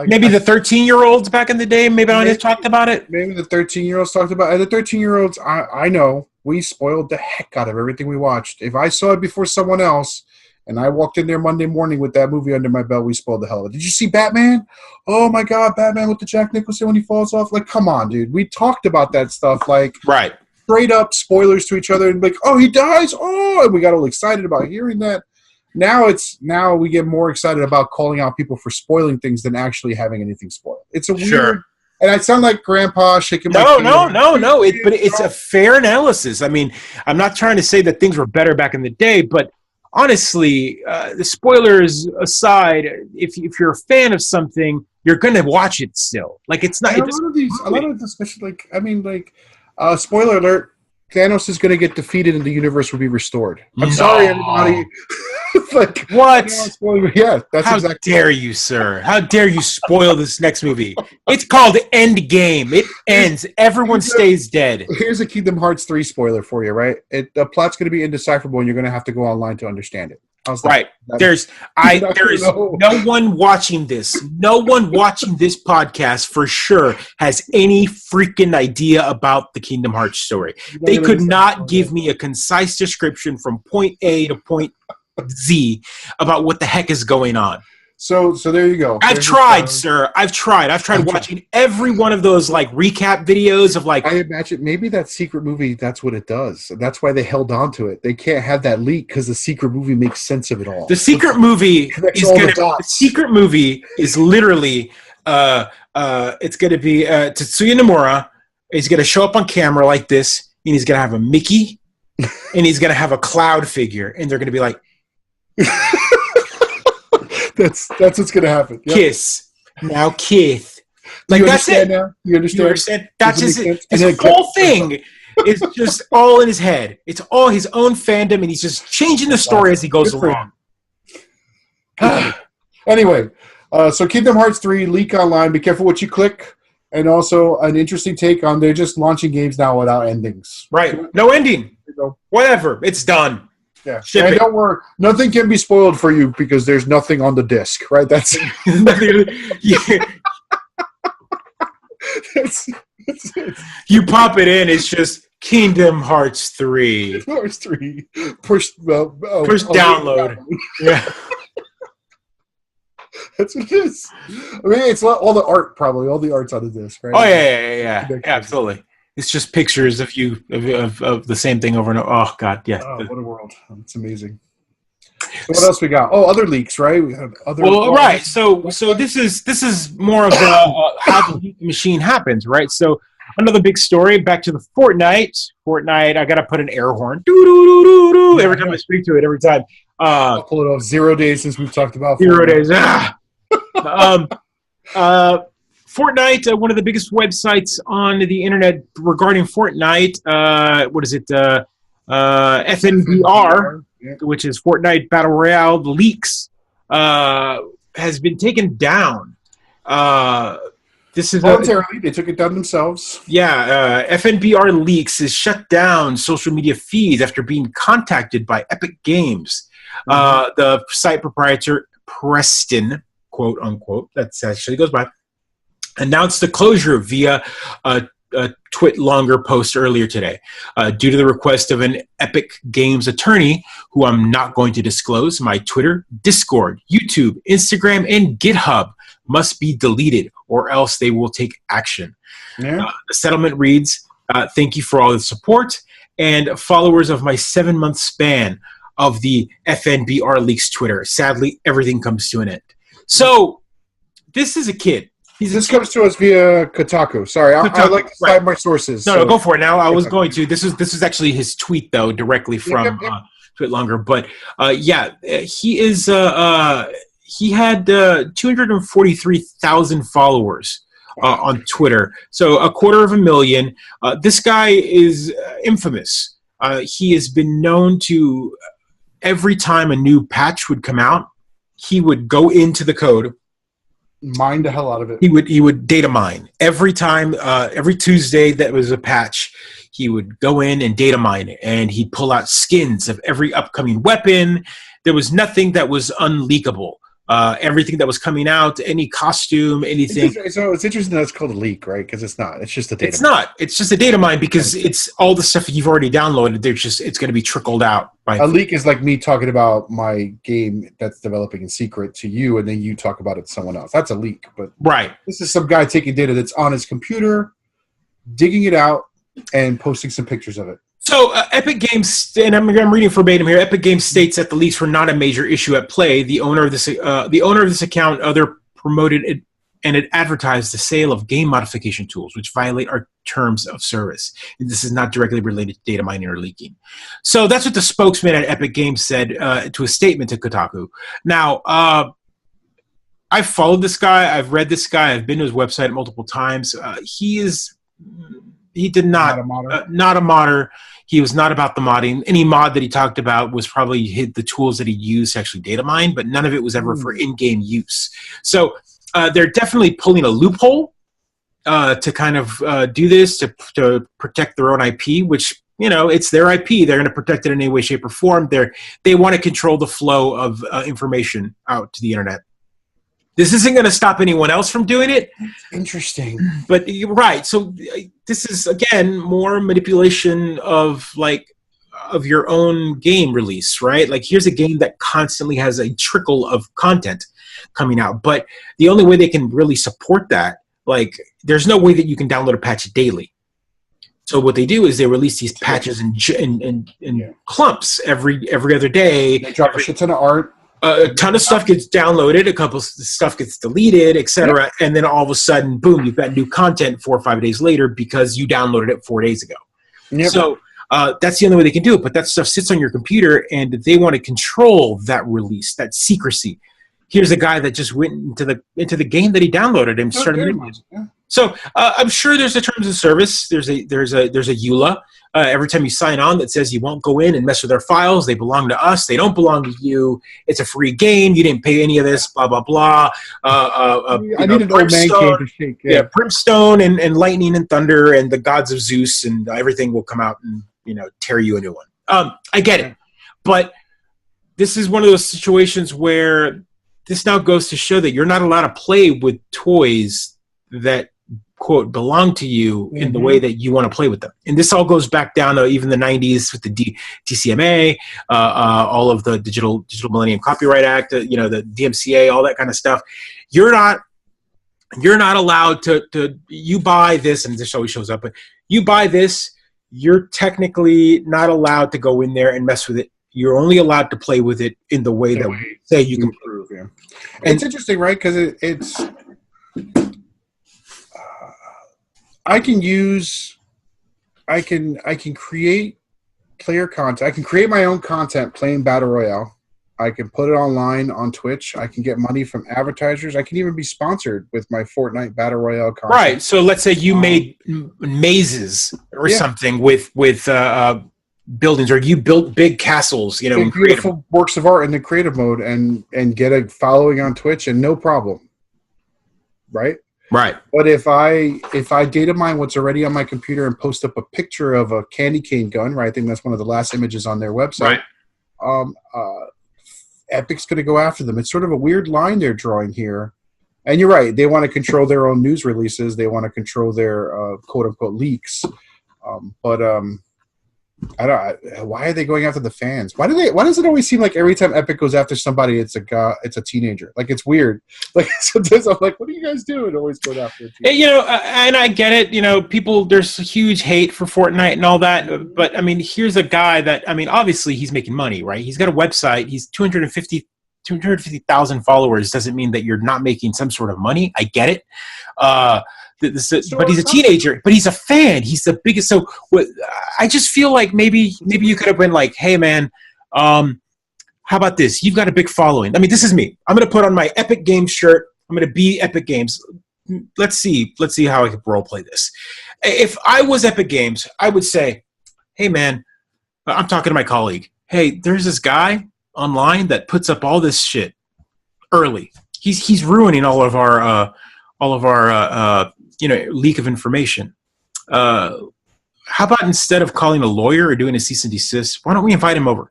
maybe the 13-year-olds back in the day, maybe I just talked about it? Maybe the 13-year-olds talked about it. And the 13-year-olds, I know, we spoiled the heck out of everything we watched. If I saw it before someone else... and I walked in there Monday morning with that movie under my belt, we spoiled the hell of it. Did you see Batman? Oh, my God, Batman with the Jack Nicholson when he falls off. Like, come on, dude. We talked about that stuff, like, right. Straight up spoilers to each other. And like, oh, he dies? Oh, and we got all excited about hearing that. Now we get more excited about calling out people for spoiling things than actually having anything spoiled. It's a weird... Sure. And I sound like Grandpa shaking my No. But it's a fair analysis. I mean, I'm not trying to say that things were better back in the day, but honestly, the spoilers aside, if you're a fan of something, you're gonna watch it still. Like it's not. A lot of discussion, like I mean, like spoiler alert: Thanos is gonna get defeated and the universe will be restored. I'm sorry, everybody. Like what? Yeah, that's how exactly. Dare you, sir? How dare you spoil this next movie? It's called Endgame. It ends. Everyone stays dead. Here's a Kingdom Hearts 3 spoiler for you, right? The plot's going to be indecipherable, and you're going to have to go online to understand it. How's that? Right. There is no one watching this. No one watching this podcast for sure has any freaking idea about the Kingdom Hearts story. They could not give me a concise description from point A to point Z about what the heck is going on. So there you go. I've tried, sir. I've tried watching every one of those like recap videos of like. I imagine maybe that secret movie. That's what it does. That's why they held on to it. They can't have that leak because the secret movie makes sense of it all. The secret movie is literally. It's going to be Tetsuya Nomura. He's going to show up on camera like this, and he's going to have a Mickey, and he's going to have a Cloud figure, and they're going to be like. That's what's gonna happen. Yep. Kiss. Now kiss. Like that's it. Now? You understand? That's just it. His whole thing is just all in his head. It's all his own fandom, and he's just changing the story as he goes along. Anyway, so Kingdom Hearts 3 leak online. Be careful what you click. And also an interesting take on they're just launching games now without endings. Right. No ending. Whatever. It's done. Yeah, and don't worry. Nothing can be spoiled for you because there's nothing on the disc, right? That's it. You pop it in. It's just Kingdom Hearts 3. Kingdom Hearts 3. Push download. Yeah, that's what it is. I mean, it's all the art, probably all the art's on the disc, right? Oh yeah, absolutely. It's just pictures of you of the same thing over and over. Oh God, yeah. Oh, what a world! It's amazing. So what else we got? Oh, other leaks, right? We have other. Well, right. So this is more of how the leak machine happens, right? So another big story. Back to the Fortnite. I gotta put an air horn. Doo, doo, doo, doo, doo, every time I speak to it. Every time. I'll pull it off. 0 days since we've talked about 0 days. Fortnite, one of the biggest websites on the internet regarding Fortnite. What is it? FNBR, which is Fortnite Battle Royale Leaks, has been taken down. This is voluntarily. They took it down themselves. Yeah, FNBR Leaks is shut down social media feeds after being contacted by Epic Games. The site proprietor Preston, quote unquote, that's actually goes by, announced the closure via a Twitlonger post earlier today due to the request of an Epic Games attorney who I'm not going to disclose. My Twitter, Discord, YouTube, Instagram, and GitHub must be deleted or else they will take action. Yeah. The settlement reads, thank you for all the support and followers of my 7-month span of the FNBR Leaks Twitter. Sadly, everything comes to an end. So this is a kid. This comes to us via Kotaku. Sorry, I like to cite my sources. No, go for it. Now I was going to. This is actually his tweet though, directly from Twitlonger. But he is. He had 243,000 followers on Twitter, so 250,000. This guy is infamous. He has been known to, every time a new patch would come out, he would go into the code. Mine the hell out of it. He would data mine every time. Every Tuesday that was a patch, he would go in and data mine it, and he'd pull out skins of every upcoming weapon. There was nothing that was unleakable. Everything that was coming out, any costume, anything. So it's interesting that it's called a leak, right? Because it's not. It's just a data. It's mine. Not. It's just a data mine because it's all the stuff you've already downloaded. It's going to be trickled out. A leak is like me talking about my game that's developing in secret to you, and then you talk about it to someone else. That's a leak. But right. This is some guy taking data that's on his computer, digging it out, and posting some pictures of it. So Epic Games, and I'm reading verbatim here. Epic Games states that the leaks were not a major issue at play. The owner of this account, promoted it, and it advertised the sale of game modification tools, which violate our terms of service. And this is not directly related to data mining or leaking. So that's what the spokesman at Epic Games said to a statement to Kotaku. Now, I've followed this guy. I've read this guy. I've been to his website multiple times. He did not a modder. He was not about the modding. Any mod that he talked about was probably the tools that he used to actually data mine, but none of it was ever for in-game use. So they're definitely pulling a loophole to kind of do this, to protect their own IP, which, it's their IP. They're going to protect it in any way, shape, or form. They want to control the flow of information out to the internet. This isn't going to stop anyone else from doing it. Interesting. But you're right. So this is, again, more manipulation of your own game release, right? Like, here's a game that constantly has a trickle of content. coming out. But the only way they can really support that, like, there's no way that you can download a patch daily. So what they do is they release these patches in clumps every other day. They drop a shit ton of art. A ton of stuff gets downloaded, a couple stuff gets deleted, etc. And then all of a sudden, boom, you've got new content 4 or 5 days later because you downloaded it 4 days ago. Yep. So that's the only way they can do it. But that stuff sits on your computer, and they want to control that release, that secrecy. Here's a guy that just went into the game that he downloaded and started reading it. So I'm sure there's a terms of service. There's a EULA. Every time you sign on that says you won't go in and mess with our files. They belong to us. They don't belong to you. It's a free game. You didn't pay any of this, blah, blah, blah. I need an old man cave to shake. Yeah, brimstone and lightning and thunder and the gods of Zeus, and everything will come out and, tear you a new one. I get it. But this is one of those situations where this now goes to show that you're not allowed to play with toys that, quote, belong to you in the way that you want to play with them. And this all goes back down to even the 90s with the DCMA, all of the Digital Millennium Copyright Act, the DMCA, all that kind of stuff. You're not allowed to you buy this, and this always shows up, but you buy this, you're technically not allowed to go in there and mess with it. You're only allowed to play with it in the way that we say you can prove. Yeah. And it's interesting, right? Because it's I can create player content. I can create my own content playing Battle Royale. I can put it online on Twitch. I can get money from advertisers. I can even be sponsored with my Fortnite Battle Royale content. Right. So let's say you made mazes or something with buildings, or you built big castles, in beautiful works of art in the creative mode, and get a following on Twitch, and no problem. Right? Right. But if I data mine what's already on my computer and post up a picture of a candy cane gun, right? I think that's one of the last images on their website. Right. Epic's going to go after them. It's sort of a weird line they're drawing here. And you're right. They want to control their own news releases. They want to control their quote unquote leaks. Why are they going after the fans? Why does it always seem like every time Epic goes after somebody, it's a teenager? Like, it's weird. Like, sometimes I'm like, what are you guys doing? Always going after a teenager. And I get it. People, there's huge hate for Fortnite and all that. But I mean, here's a guy that, obviously he's making money, right? He's got a website. He's 250,000 followers. Doesn't mean that you're not making some sort of money. I get it. But he's a teenager, but he's a fan. He's the biggest. So I just feel like maybe you could have been like, hey man, how about this? You've got a big following. This is me. I'm going to put on my Epic Games shirt. I'm going to be Epic Games. Let's see how I can role play this. If I was Epic Games, I would say, hey man, I'm talking to my colleague. Hey, there's this guy online that puts up all this shit early. He's ruining all of our leak of information. How about instead of calling a lawyer or doing a cease and desist, why don't we invite him over?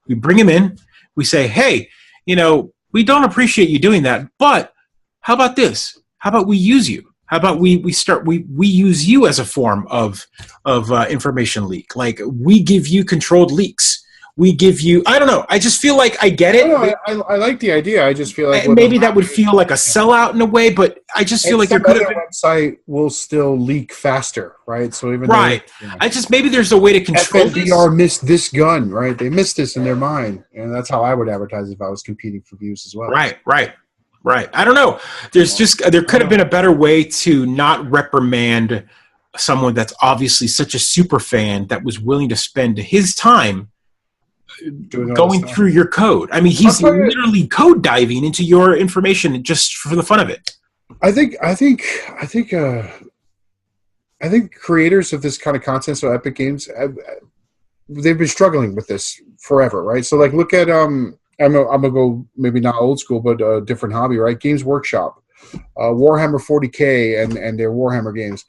We bring him in. We say, hey, we don't appreciate you doing that, but how about this? How about we use you? How about we use you as a form of information leak? Like, we give you controlled leaks. We give you, I don't know. I just feel like I get it. No, I like the idea. I just feel like maybe that would feel like a sellout in a way, but I just feel like there could have been. Website will still leak faster, right? So even right, maybe there's a way to control FNDR missed this gun, right? They missed this in their mind, and that's how I would advertise if I was competing for views as well. Right. I don't know. There could have been a better way to not reprimand someone that's obviously such a super fan that was willing to spend his time going through your code. He's literally code diving into your information just for the fun of it. I think creators of this kind of content, so Epic Games, they've been struggling with this forever, right? So like, look at I'm gonna go maybe not old school, but a different hobby, right? Games Workshop, Warhammer 40K, and their Warhammer games.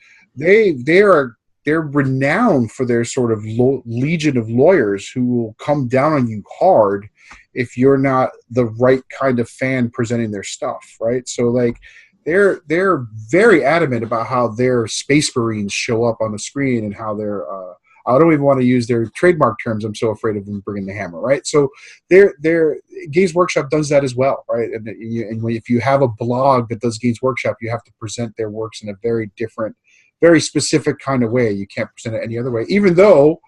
They're renowned for their sort of legion of lawyers who will come down on you hard if you're not the right kind of fan presenting their stuff, right? So like, they're very adamant about how their Space Marines show up on the screen and how their I don't even want to use their trademark terms. I'm so afraid of them bringing the hammer, right? So Games Workshop does that as well, right? And if you have a blog that does Games Workshop, you have to present their works in a very different, very specific kind of way. You can't present it any other way, even though,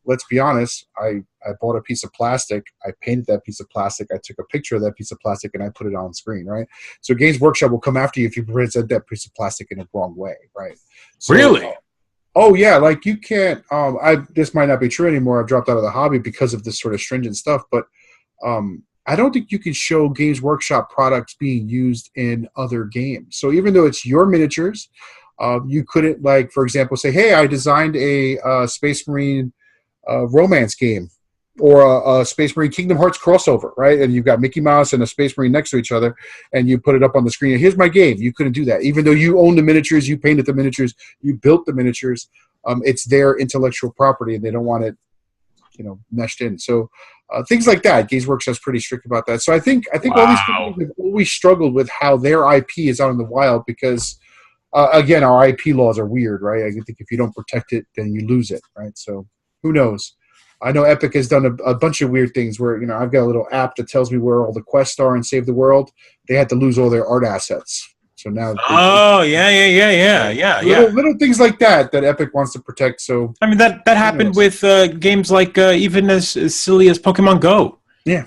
let's be honest, I bought a piece of plastic. I painted that piece of plastic. I took a picture of that piece of plastic and I put it on screen, right? So Games Workshop will come after you if you present that piece of plastic in the wrong way, right? So, really? Oh yeah, like you can't. This might not be true anymore. I've dropped out of the hobby because of this sort of stringent stuff. But I don't think you can show Games Workshop products being used in other games. So even though it's your miniatures, you couldn't, like, for example, say, "Hey, I designed a Space Marine romance game or a Space Marine Kingdom Hearts crossover," right? And you've got Mickey Mouse and a Space Marine next to each other, and you put it up on the screen. Here's my game. You couldn't do that, even though you own the miniatures, you painted the miniatures, you built the miniatures. It's their intellectual property, and they don't want it, meshed in. So things like that. Games Workshop's pretty strict about that. So I think all these companies have always struggled with how their IP is out in the wild because, again, our IP laws are weird, right? I think if you don't protect it, then you lose it, right? So who knows? I know Epic has done a bunch of weird things where, I've got a little app that tells me where all the quests are and Save the World. They had to lose all their art assets. So now. Little things like that Epic wants to protect. So I mean that happened with games like even as silly as Pokemon Go. Yeah.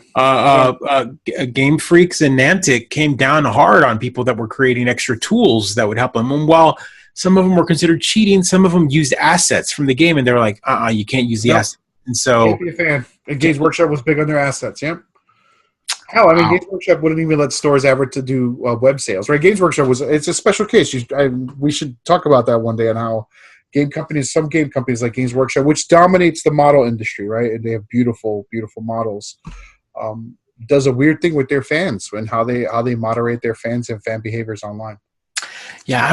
Game Freaks and Niantic came down hard on people that were creating extra tools that would help them. And while some of them were considered cheating, some of them used assets from the game, and they were like, you can't use the assets. And so, can't be a fan. And Games Workshop was big on their assets. Yep. Hell, I mean, Games Workshop wouldn't even let stores ever to do web sales, right? Games Workshop it's a special case. We should talk about that one day and how some game companies like Games Workshop, which dominates the model industry, right? And they have beautiful, beautiful models. Does a weird thing with their fans and how they moderate their fans and fan behaviors online. Yeah,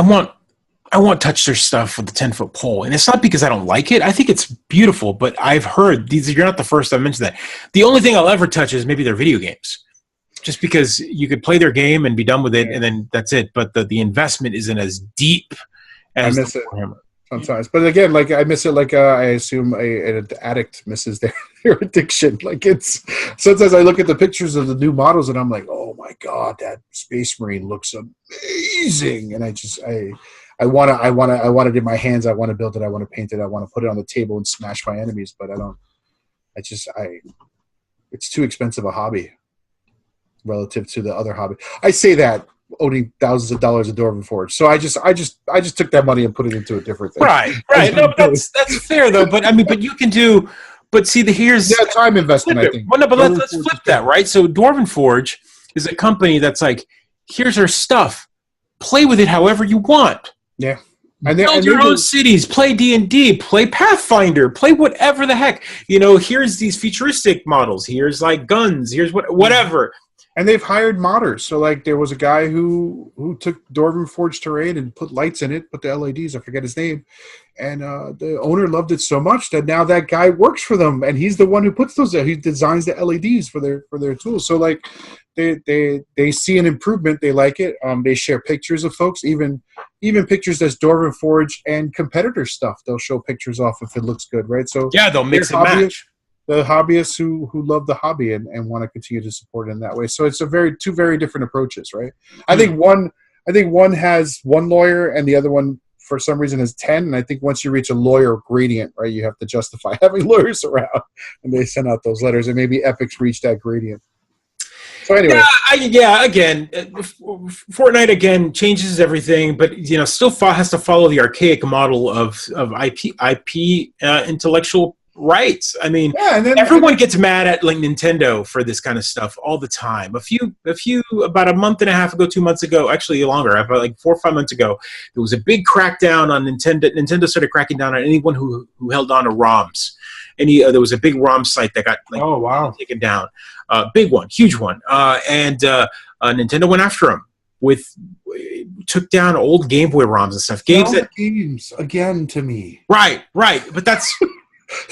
I won't touch their stuff with the 10-foot pole. And it's not because I don't like it. I think it's beautiful, but I've heard you're not the first I've mentioned that. The only thing I'll ever touch is maybe their video games. Just because you could play their game and be done with it, and then that's it. But the investment isn't as deep as I miss it sometimes. But again, like I miss it like I assume an addict misses their addiction. Like it's sometimes I look at the pictures of the new models and I'm like, oh my God, that Space Marine looks amazing. And I want it in my hands. I want to build it. I want to paint it. I want to put it on the table and smash my enemies. But it's too expensive a hobby relative to the other hobby. I say that owning thousands of dollars of Dwarven Forge. So I just took that money and put it into a different thing. Right. No, that's fair though. But I mean, but you can do. But see, here's time investment. I think. Well, no, but let's flip that, right? So Dwarven Forge is a company that's like, here's our stuff. Play with it however you want. Yeah. Build your own cities, play D&D, play Pathfinder, play whatever the heck. Here's these futuristic models. Here's like guns. Here's whatever. And they've hired modders. So like there was a guy who took Dwarven Forge Terrain and put lights in it, put the LEDs, I forget his name. And the owner loved it so much that now that guy works for them, and he's the one who puts those there. He designs the LEDs for their tools. So like they see an improvement, they like it. They share pictures of folks, even pictures that's Dwarven Forge and competitor stuff. They'll show pictures off if it looks good, right? So yeah, they'll mix and match. The hobbyists who love the hobby and want to continue to support it in that way. So it's two very different approaches, right? I think one has one lawyer and the other one for some reason has 10. And I think once you reach a lawyer gradient, right, you have to justify having lawyers around, and they send out those letters. And maybe Epic's reached that gradient. So anyway, again, Fortnite again changes everything, but still has to follow the archaic model of IP intellectual rights. I mean, everyone gets mad at like Nintendo for this kind of stuff all the time. About a month and a half ago, 2 months ago, actually longer, about like 4 or 5 months ago, there was a big crackdown on Nintendo. Nintendo started cracking down on anyone who held on to ROMs. There was a big ROM site that got taken down. Big one, huge one. And Nintendo went after them took down old Game Boy ROMs and stuff. Games again to me. Right. But that's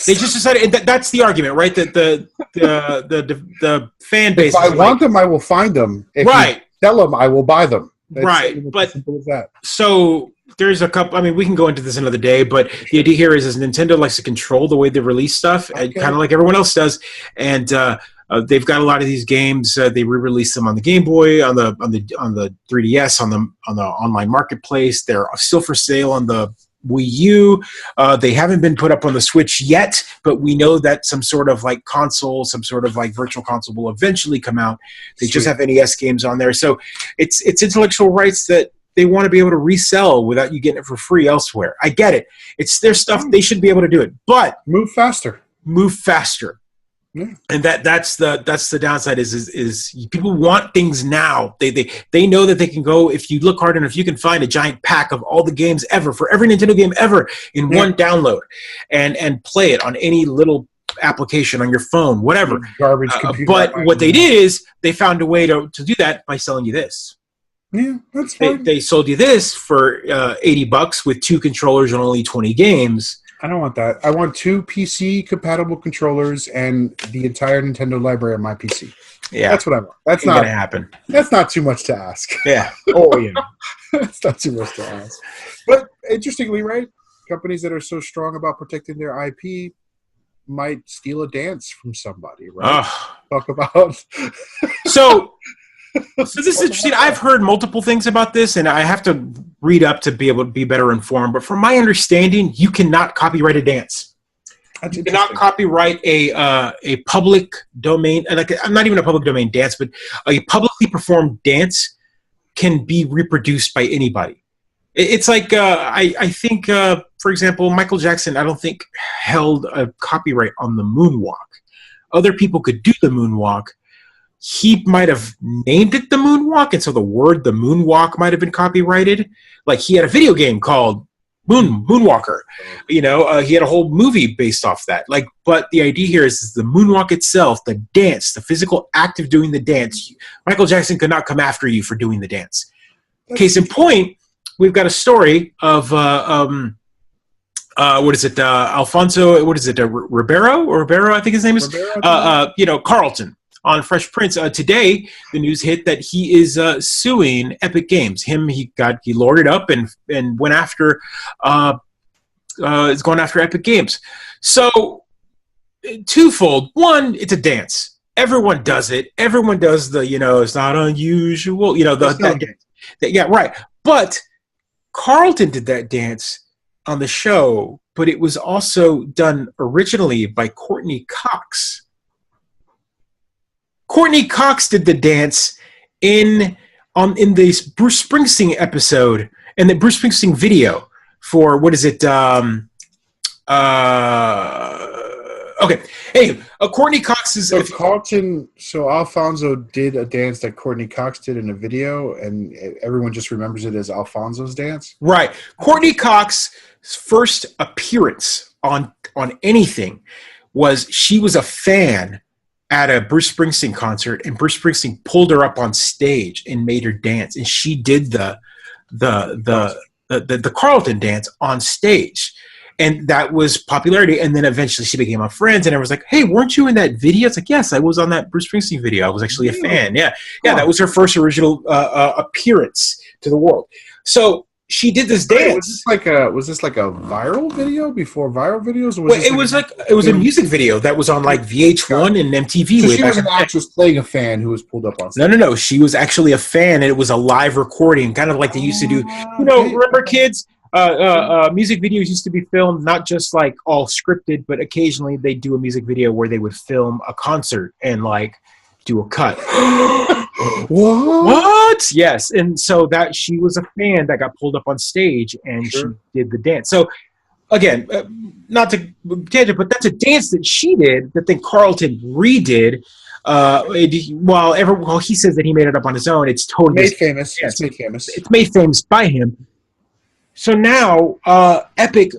they just decided that's the argument, right? That the fan base. If I want them, I will find them. If you tell them, I will buy them. That's right, but simple as that. So there's a couple. I mean, we can go into this another day, but the idea here is Nintendo likes to control the way they release stuff, kind of like everyone else does. And they've got a lot of these games. They re-release them on the Game Boy, on the 3DS, on the online marketplace. They're still for sale on the Wii U. They haven't been put up on the Switch yet, but we know that some sort of like console, some sort of like virtual console will eventually come out. They just have NES games on there, so it's intellectual rights that they want to be able to resell without you getting it for free elsewhere. I get it. It's their stuff. They should be able to do it, but move faster. Yeah. And that's the downside is people want things now. They know that they can go, if you look hard enough, you can find a giant pack of all the games ever for every Nintendo game ever in one download and play it on any little application on your phone, whatever. Garbage computer. But what they did is they found a way to do that by selling you this. Yeah, that's fine. They sold you this for $80 with 2 controllers and only 20 games. I don't want that. I want 2 PC-compatible controllers and the entire Nintendo library on my PC. Yeah, that's what I want. That's not going to happen. That's not too much to ask. Yeah. Oh, yeah. That's not too much to ask. But interestingly, right? Companies that are so strong about protecting their IP might steal a dance from somebody, right? Talk about. So this is interesting. I've heard multiple things about this, and I have to read up to be able to be better informed. But from my understanding, you cannot copyright a dance. You cannot copyright a public domain, like not even a public domain dance, but a publicly performed dance can be reproduced by anybody. It's like I think, for example, Michael Jackson, I don't think held a copyright on the moonwalk. Other people could do the moonwalk. He might have named it the moonwalk, and so the word the moonwalk might have been copyrighted. Like he had a video game called Moonwalker. You know, he had a whole movie based off that. Like, but the idea here is the moonwalk itself, the dance, the physical act of doing the dance. Michael Jackson could not come after you for doing the dance. Case in point, we've got a story of what is it? Alfonso? What is it? Ribeiro, I think his name is. Carlton. On Fresh Prince today, the news hit that he is suing Epic Games. He lorded up and went after is going after Epic Games. So twofold. One, it's a dance. Everyone does it. Everyone does the it's not unusual. Yeah, right. But Carlton did that dance on the show, but it was also done originally by Courtney Cox. Courtney Cox did the dance in this Bruce Springsteen episode and the Bruce Springsteen video for what is it? Okay. Hey, Courtney Cox is. So Alfonso did a dance that Courtney Cox did in a video, and everyone just remembers it as Alfonso's dance. Right. Courtney Cox's first appearance on anything she was a fan at a Bruce Springsteen concert, and Bruce Springsteen pulled her up on stage and made her dance, and she did the Carlton dance on stage, and that was popularity. And then eventually she became my friends, and I was like, "Hey, weren't you in that video?" It's like, "Yes, I was on that Bruce Springsteen video. I was actually a fan." Yeah, that was her first appearance to the world. So she did this dance. Was this like a viral video before viral videos? Or it was a music video that was on like VH1 and MTV. So she was an actress playing a fan who was pulled up on stage. No. She was actually a fan, and it was a live recording, kind of like they used to do. Remember, kids? Music videos used to be filmed not just like all scripted, but occasionally they'd do a music video where they would film a concert and like do a cut. What? Yes. And so that she was a fan that got pulled up on stage, and she did the dance. So again, not to tangent, but that's a dance that she did that then Carlton redid. While he says that he made it up on his own, it's totally made famous. It's made famous. It's made famous by him. So now Epic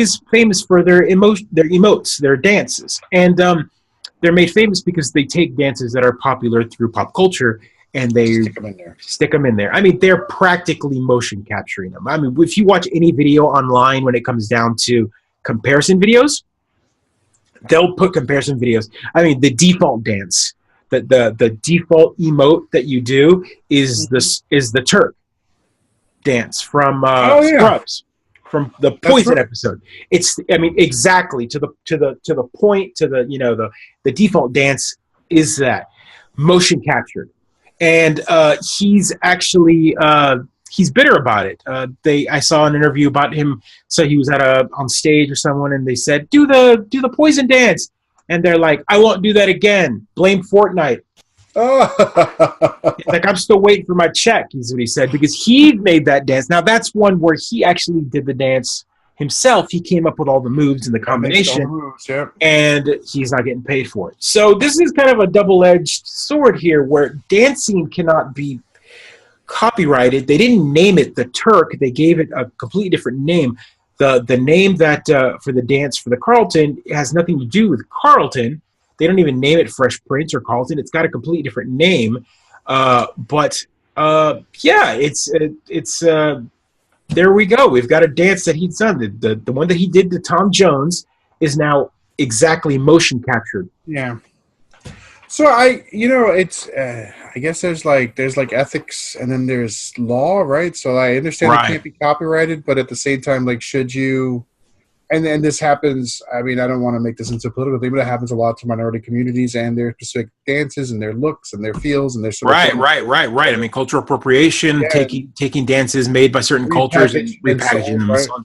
is famous for their emotes, their dances, and they're made famous because they take dances that are popular through pop culture and they stick them in there. I mean, they're practically motion capturing them. I mean, if you watch any video online when it comes down to comparison videos, they'll put comparison videos. I mean, the default dance, the default emote that you do is the Turk. dance from Oh, yeah. Scrubs, from the Poison right. episode. It's, I mean, exactly to the point, to the, you know, the default dance is that motion captured, and he's actually he's bitter about it. I saw an interview about him. So he was on stage or someone, and they said, do the Poison dance, and they're like, I won't do that again. Blame Fortnite. Oh. Like, I'm still waiting for my check, is what he said, because he made that dance. Now, that's one where he actually did the dance himself. He came up with all the moves and the combination, Moves, yeah. and he's not getting paid for it. So this is kind of a double-edged sword here, where dancing cannot be copyrighted. They didn't name it the Turk. They gave it a completely different name. The name that for the dance for the Carlton has nothing to do with Carlton. They don't even name it Fresh Prince or Carlton. It's got a completely different name. But yeah, it's there we go. We've got a dance that he's done. The one that he did to Tom Jones is now exactly motion captured. Yeah. So it's I guess there's like ethics, and then there's law, right? So I understand Right. It can't be copyrighted, but at the same time, like, should you? And this happens. I mean, I don't want to make this into a political thing, but it happens a lot to minority communities and their specific dances and their looks and their feels and their sort of Right. I mean, cultural appropriation, Yeah. taking dances made by certain cultures and repackaging them. Right? So,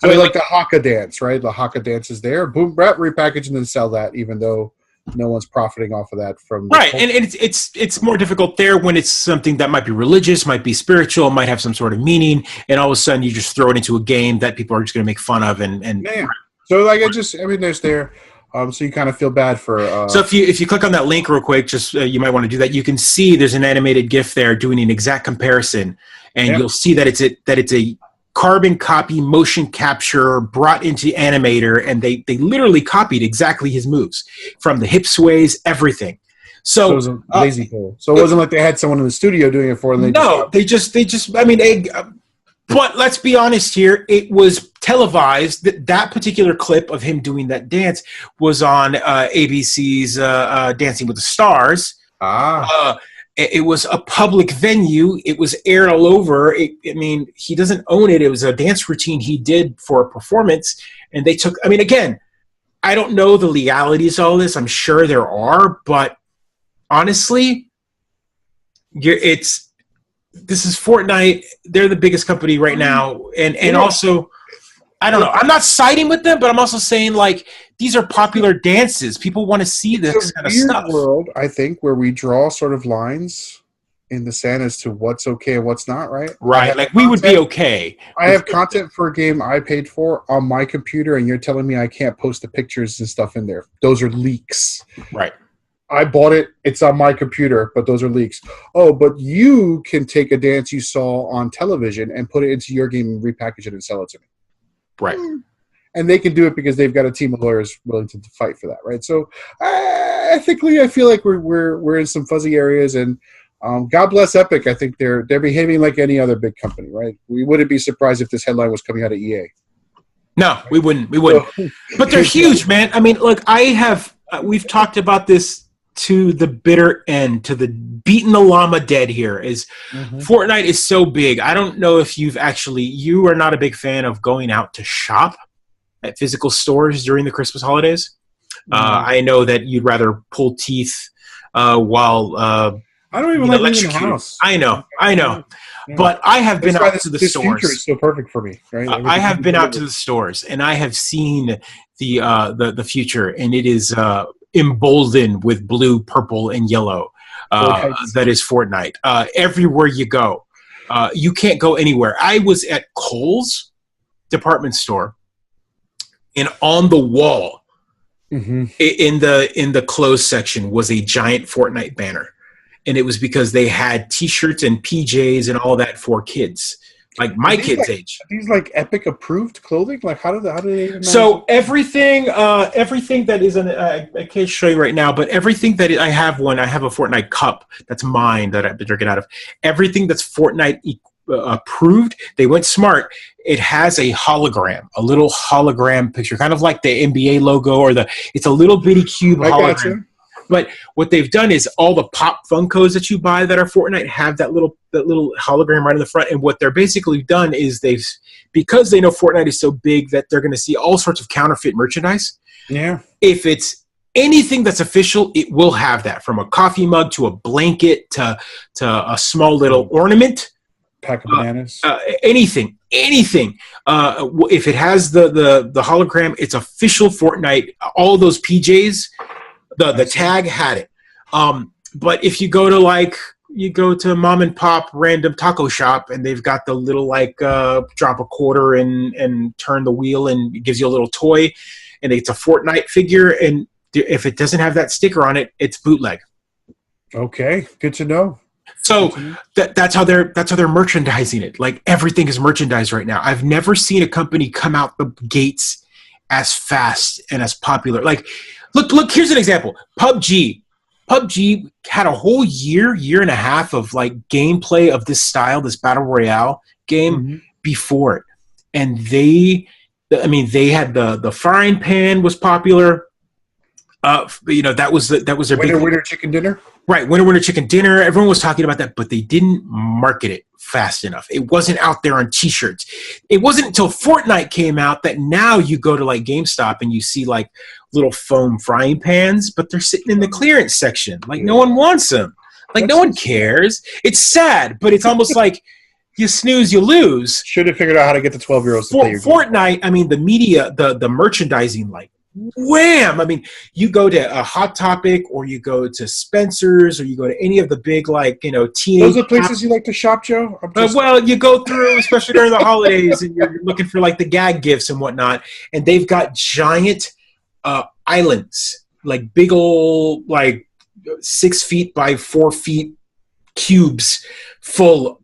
So I mean, like the Haka dance, right? The Haka dance is there. Boom, repackage and then sell that, even though no one's profiting off of that from right, and it's more difficult there when it's something that might be religious, might be spiritual, might have some sort of meaning, and all of a sudden you just throw it into a game that people are just going to make fun of, and Yeah. So like there's there. So you kind of feel bad for. So if you click on that link real quick, just you might want to do that. You can see there's an animated GIF there doing an exact comparison, and you'll see that it's a carbon copy motion capture brought into Animator, and they literally copied exactly his moves from the hip sways, everything. So it was a lazy pull. So it wasn't like they had someone in the studio doing it for them. They just. I mean, but let's be honest here. It was televised. That particular clip of him doing that dance was on ABC's Dancing with the Stars. It was a public venue. It was aired all over. I mean, he doesn't own it. It was a dance routine he did for a performance. And they took, I mean, again, I don't know the legalities of all this. I'm sure there are. But honestly, this is Fortnite. They're the biggest company right now. And also, I don't know. I'm not siding with them, but I'm also saying, like, these are popular dances. People want to see this kind of stuff. It's a weird world, I think, where we draw sort of lines in the sand as to what's okay and what's not, right? Right. Like, we would be okay. I have content for a game I paid for on my computer, and you're telling me I can't post the pictures and stuff in there. Those are leaks. Right. I bought it. It's on my computer, but those are leaks. Oh, but you can take a dance you saw on television and put it into your game and repackage it and sell it to me. Right. And they can do it because they've got a team of lawyers willing to fight for that, right? So ethically, I feel like we're in some fuzzy areas, and God bless Epic. I think they're behaving like any other big company, right? We wouldn't be surprised if this headline was coming out of EA. No, we wouldn't. But they're huge, man. I mean, look, we've talked about this to the bitter end, to the beaten the llama dead here, is Fortnite is so big. I don't know if you are not a big fan of going out to shop at physical stores during the Christmas holidays. I know that you'd rather pull teeth while I don't even like leaving the house. I know. Yeah. But I have been out to the stores. Future is so perfect for me, right? I have been out to the stores, and I have seen the future, and it is emboldened with blue, purple, and yellow. That is Fortnite. Everywhere you go, you can't go anywhere. I was at Kohl's department store, and on the wall, in the clothes section, was a giant Fortnite banner, and it was because they had T-shirts and PJs and all that for kids. Like my kids' age. Are these like Epic approved clothing? Like how do they even So everything that is I can't show you right now, but everything that I have I have a Fortnite cup that's mine that I've been drinking out of. Everything that's Fortnite approved, they went smart. It has a hologram, a little hologram picture, kind of like the NBA logo it's a little bitty cube hologram. But what they've done is all the pop Funkos that you buy that are Fortnite have that little hologram right in the front. And what they're basically done is because they know Fortnite is so big that they're going to see all sorts of counterfeit merchandise. Yeah. If it's anything that's official, it will have that, from a coffee mug to a blanket to a small little ornament. Pack of bananas. Anything. If it has the hologram, it's official Fortnite. All of those PJs, the tag had it. But if you go to mom and pop random taco shop and they've got the little drop a quarter and turn the wheel and it gives you a little toy and it's a Fortnite figure, and if it doesn't have that sticker on it, it's bootleg. Okay, good to know. So that's how they're merchandising it. Like, everything is merchandised right now. I've never seen a company come out the gates as fast and as popular. Like, look. Here's an example. PUBG had a whole year and a half of gameplay of this style, this battle royale game before it, and they had the frying pan was popular. That was their winner chicken dinner. Right, winner chicken dinner. Everyone was talking about that, but they didn't market it fast enough. It wasn't out there on T-shirts. It wasn't until Fortnite came out that now you go to GameStop and you see little foam frying pans, but they're sitting in the clearance section. No one wants them. No one cares. It's sad, but it's almost like you snooze, you lose. Should have figured out how to get the 12-year-olds to play your Fortnite. The media, the merchandising, wham! You go to a Hot Topic, or you go to Spencer's, or you go to any of the big, teenage... Those are places you like to shop, Joe? Well, you go through, especially during the holidays, and you're looking for, the gag gifts and whatnot, and they've got giant islands, big old, 6 feet by 4 feet cubes full,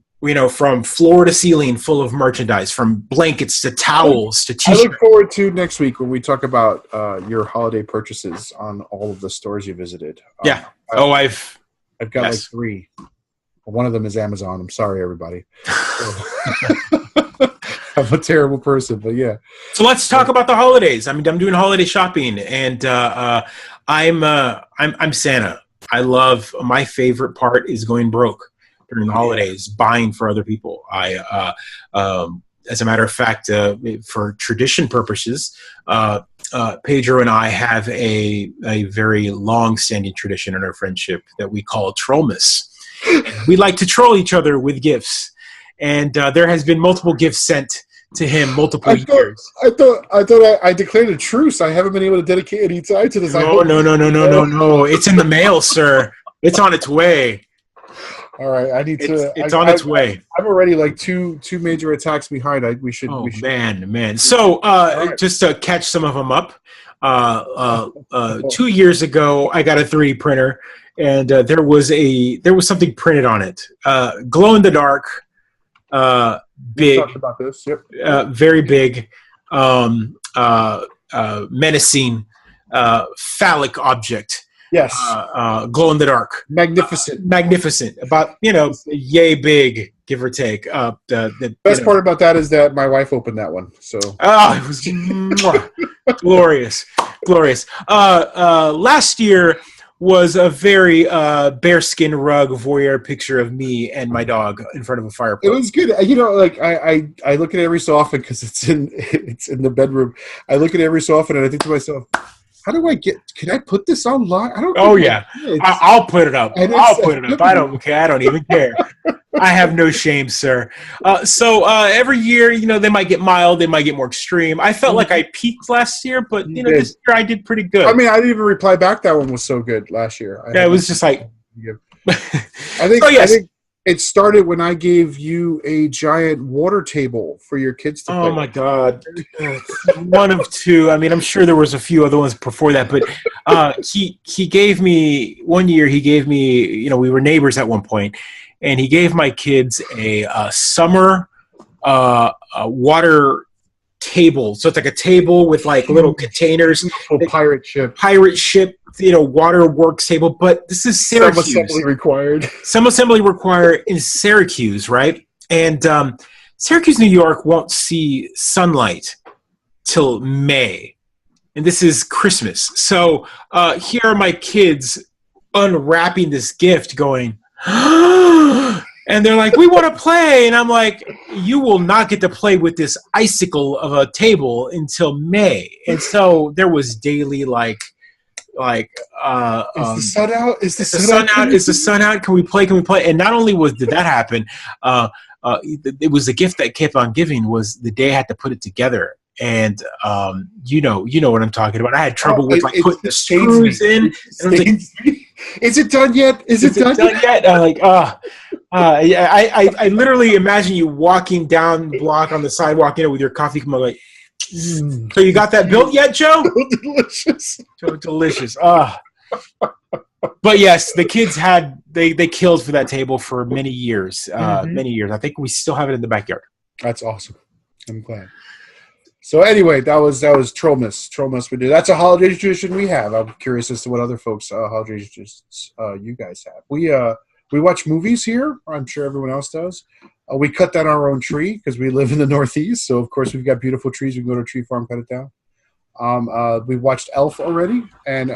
from floor to ceiling, full of merchandise, from blankets to towels to T-shirts. I look forward to next week when we talk about your holiday purchases on all of the stores you visited. Yeah. I've got 3. One of them is Amazon. I'm sorry, everybody. I'm a terrible person, but yeah. So let's talk about the holidays. I'm doing holiday shopping, and I'm Santa. My favorite part is going broke during the holidays, buying for other people. As a matter of fact, for tradition purposes, Pedro and I have a very long-standing tradition in our friendship that we call Trollmas. We like to troll each other with gifts, and there has been multiple gifts sent to him multiple years. I thought I declared a truce. I haven't been able to dedicate any time to this. No. It's in the mail, sir. It's on its way. All right, I need to. It's on its way. I'm already two major attacks behind. We should. Man. So right. Just to catch some of them up, 2 years ago, I got a 3D printer, and there was something printed on it, glow in the dark, big. We talked about this. Yep. Very big, menacing, phallic object. Yes. Glow in the dark. Magnificent. About, yay big, give or take. The best part about that is that my wife opened that one. So. Oh, it was glorious. Last year was a very bearskin rug voyeur picture of me and my dog in front of a fireplace. It was good. I look at it every so often because it's in the bedroom. I look at it every so often and I think to myself, how do can I put this online? I don't. Oh yeah, I'll put it up. I'll put it up. I don't care. I don't even care. I have no shame, sir. So every year, they might get mild, they might get more extreme. I felt like I peaked last year, but this year I did pretty good. I didn't even reply back. That one was so good last year. It was just like. I think it started when I gave you a giant water table for your kids to play. Oh my God. One of two. I'm sure there was a few other ones before that, but he gave me, one year he gave me, we were neighbors at one point, and he gave my kids a summer water table. So it's like a table with little containers. Pirate ship, waterworks table. But this is Syracuse. Some assembly required in Syracuse, right? And Syracuse, New York won't see sunlight till May. And this is Christmas. So here are my kids unwrapping this gift going, and they're like, we want to play. And I'm like, you will not get to play with this icicle of a table until May. And so there was daily is the sun out? Is the sun out? Is the sun out? Can we play? And not only did that happen, it was the gift that kept on giving was the day I had to put it together. And you know what I'm talking about. I had trouble with putting the screws in. Is it done yet? Is it done yet? I literally imagine you walking down the block on the sidewalk, with your coffee cup, like. So you got that built yet, Joe? So delicious. So delicious. But yes, the kids they killed for that table for many years. Many years. I think we still have it in the backyard. That's awesome. I'm glad. So anyway, that was Trollmas. Trollmas we do. That's a holiday tradition we have. I'm curious as to what other folks' holiday traditions you guys have. We watch movies here. I'm sure everyone else does. We cut down our own tree because we live in the Northeast. So of course we've got beautiful trees. We can go to a tree farm, cut it down. We watched Elf already, and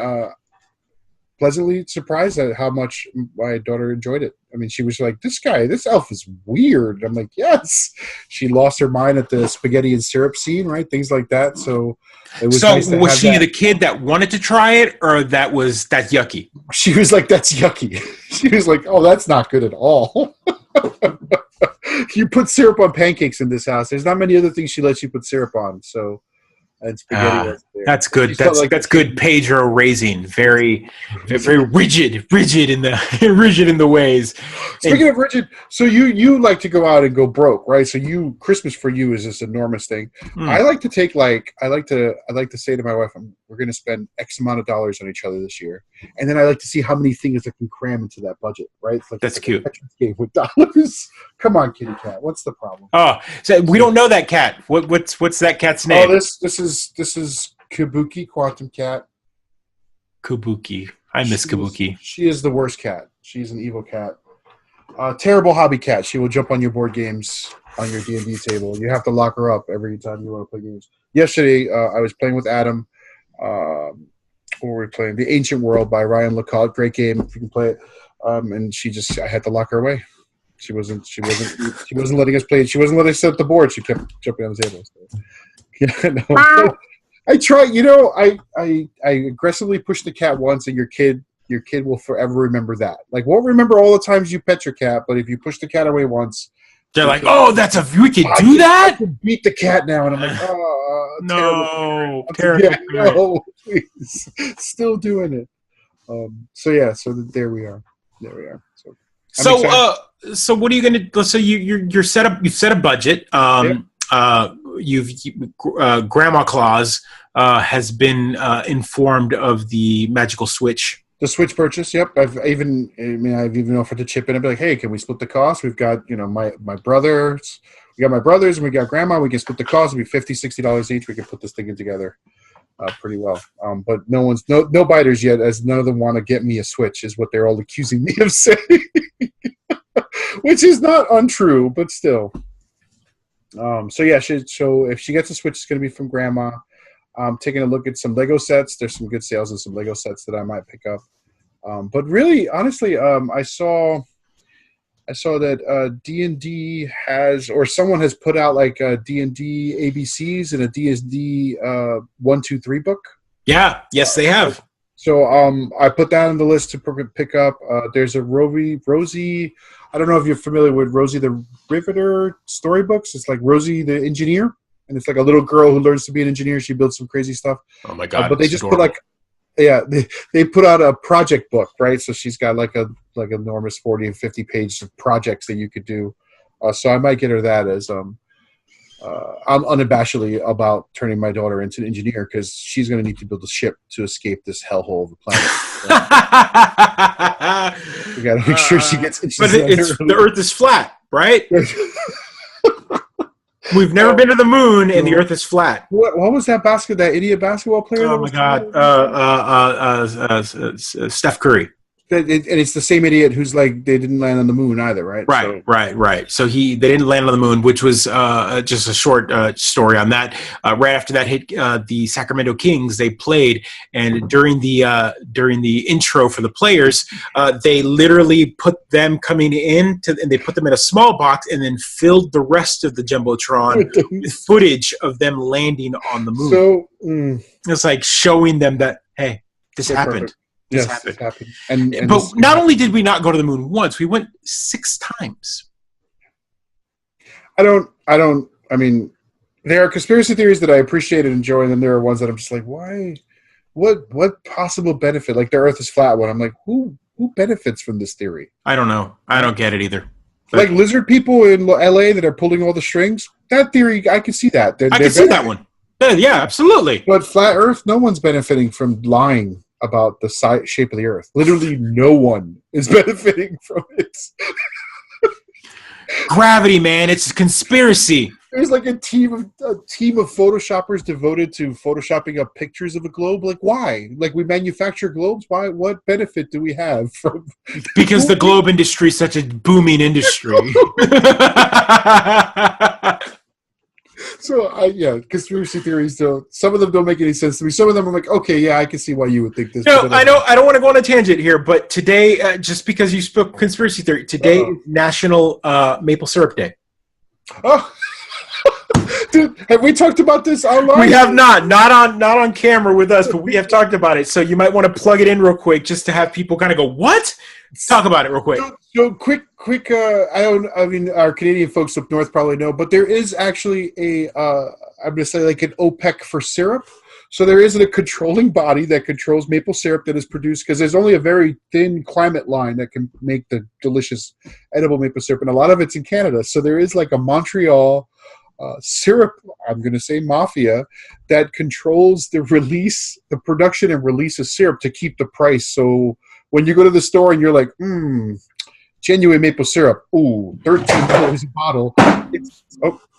pleasantly surprised at how much my daughter enjoyed it. I mean, she was like, this elf is weird. I'm like, yes. She lost her mind at the spaghetti and syrup scene, right? Things like that. So it was nice to was have she that. The kid that wanted to try it, or that's yucky? She was like, that's yucky. She was like, oh, that's not good at all. You put syrup on pancakes in this house. There's not many other things she lets you put syrup on. So and spaghetti was there. That's good. That's good Pedro raising. Very, very rigid in the ways. Speaking of rigid, so you like to go out and go broke, right? So Christmas for you is this enormous thing. I like to take I like to say to my wife, we're going to spend X amount of dollars on each other this year, and then I like to see how many things I can cram into that budget, right? That's cute. Game with dollars. Come on, kitty cat. What's the problem? Oh, so we don't know that cat. What's that cat's name? Oh, this is Kabuki, Quantum Cat. Kabuki. I miss Kabuki. She is the worst cat. She's an evil cat. Terrible hobby cat. She will jump on your board games on your D&D table. You have to lock her up every time you want to play games. Yesterday, I was playing with Adam. What were we playing? The Ancient World by Ryan LeCoultre. Great game if you can play it. And I had to lock her away. She wasn't letting us play. She wasn't letting us set up the board. She kept jumping on the table. So. Yeah, no. I try. I aggressively pushed the cat once, and your kid will forever remember that. Won't remember all the times you pet your cat, but if you push the cat away once, they're like, "Oh, we can do that." I can beat the cat now, and I'm like, "Oh, no, terrible. No, please, still doing it." So there we are. So what are you going to? So you're set up. You've set a budget. Grandma Claus has been informed of the magical Switch. The Switch purchase, yep. I've even offered to chip in and be like, hey, can we split the cost? We've got, my brothers. We got my brothers and we got grandma. We can split the cost. It'll be $50, $60 each. We can put this thing in together pretty well. But no biters yet, as none of them want to get me a Switch, is what they're all accusing me of saying. Which is not untrue, but still. So if she gets a Switch, it's going to be from grandma. I'm taking a look at some Lego sets. There's some good sales on some Lego sets that I might pick up. But really, honestly, I saw that D&D has, or someone has put out D&D ABCs and a D&D 1, 2, 3 book. Yeah. Yes, they have. So I put that on the list to pick up. There's a Rosie. I don't know if you're familiar with Rosie the Riveter storybooks. It's like Rosie the Engineer. And it's like a little girl who learns to be an engineer. She builds some crazy stuff. Oh my God! But they just adorable. They put out a project book, right? So she's got like enormous 40 and 50 pages of projects that you could do. So I might get her that as I'm unabashedly about turning my daughter into an engineer because she's going to need to build a ship to escape this hellhole of the planet. We got to make sure she gets. But the Earth is flat, right? We've never been to the moon, and the Earth is flat. What was that idiot basketball player? Oh my God! Steph Curry. And it's the same idiot who's like, they didn't land on the moon either, right? Right. So they didn't land on the moon, which was just a short story on that. Right after that hit the Sacramento Kings, they played, and during the intro for the players, they literally put them coming in and they put them in a small box and then filled the rest of the jumbotron with footage of them landing on the moon. So it's like showing them that, hey, this happened. Perfect. Yes, it happened. And but not only did we not go to the moon once, we went 6 times. I mean, there are conspiracy theories that I appreciate and enjoy, and then there are ones that I'm just like, why? What possible benefit? Like the Earth is flat one. I'm like, who benefits from this theory? I don't know. I don't get it either. But like lizard people in LA that are pulling all the strings. That theory, I can see that. I can see that one. Yeah, absolutely. But flat Earth, no one's benefiting from lying about the shape of the Earth. Literally no one is benefiting from it. Gravity, man. It's a conspiracy. There's like a team of photoshoppers devoted to photoshopping up pictures of a globe. Like, why? Like, we manufacture globes. Why? What benefit do we have from? Because the globe industry is such a booming industry. So, conspiracy theories don't. Some of them don't make any sense to me. Some of them I'm like, okay, yeah, I can see why you would think this. No, I don't want to go on a tangent here, but today, just because you spoke conspiracy theory, today is National Maple Syrup Day. Oh, dude, have we talked about this online? We have not on camera with us, but we have talked about it. So you might want to plug it in real quick, just to have people kind of go, "What?" Talk about it real quick. So quick. I mean, our Canadian folks up north probably know, but there is actually I'm going to say like an OPEC for syrup. So there is a controlling body that controls maple syrup that is produced, because there's only a very thin climate line that can make the delicious edible maple syrup, and a lot of it's in Canada. So there is like a Montreal syrup, I'm going to say mafia, that controls the production and release of syrup to keep the price. So when you go to the store and you're like, genuine maple syrup, $13 a bottle.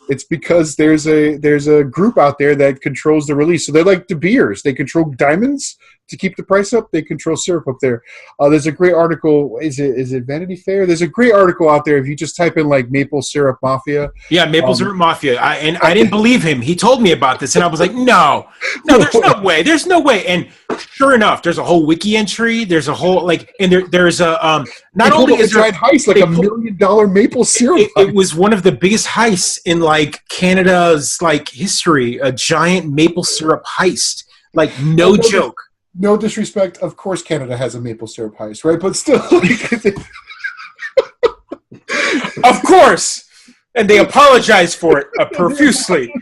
It's because there's a group out there that controls the release. So they're like De Beers. They control diamonds to keep the price up. They control syrup up there. There's a great article. Is it Vanity Fair? There's a great article out there if you just type in like maple syrup mafia. Yeah, maple syrup mafia. I didn't believe him. He told me about this, and I was like, no, there's no way. There's no way. And sure enough, there's a whole wiki entry. There's a whole and there's a not only is there heist like $1 million maple syrup. It was one of the biggest heists in like Canada's like history. A giant maple syrup heist. Like no joke. No disrespect. Of course, Canada has a maple syrup heist, right? But still, of course, and they apologize for it profusely.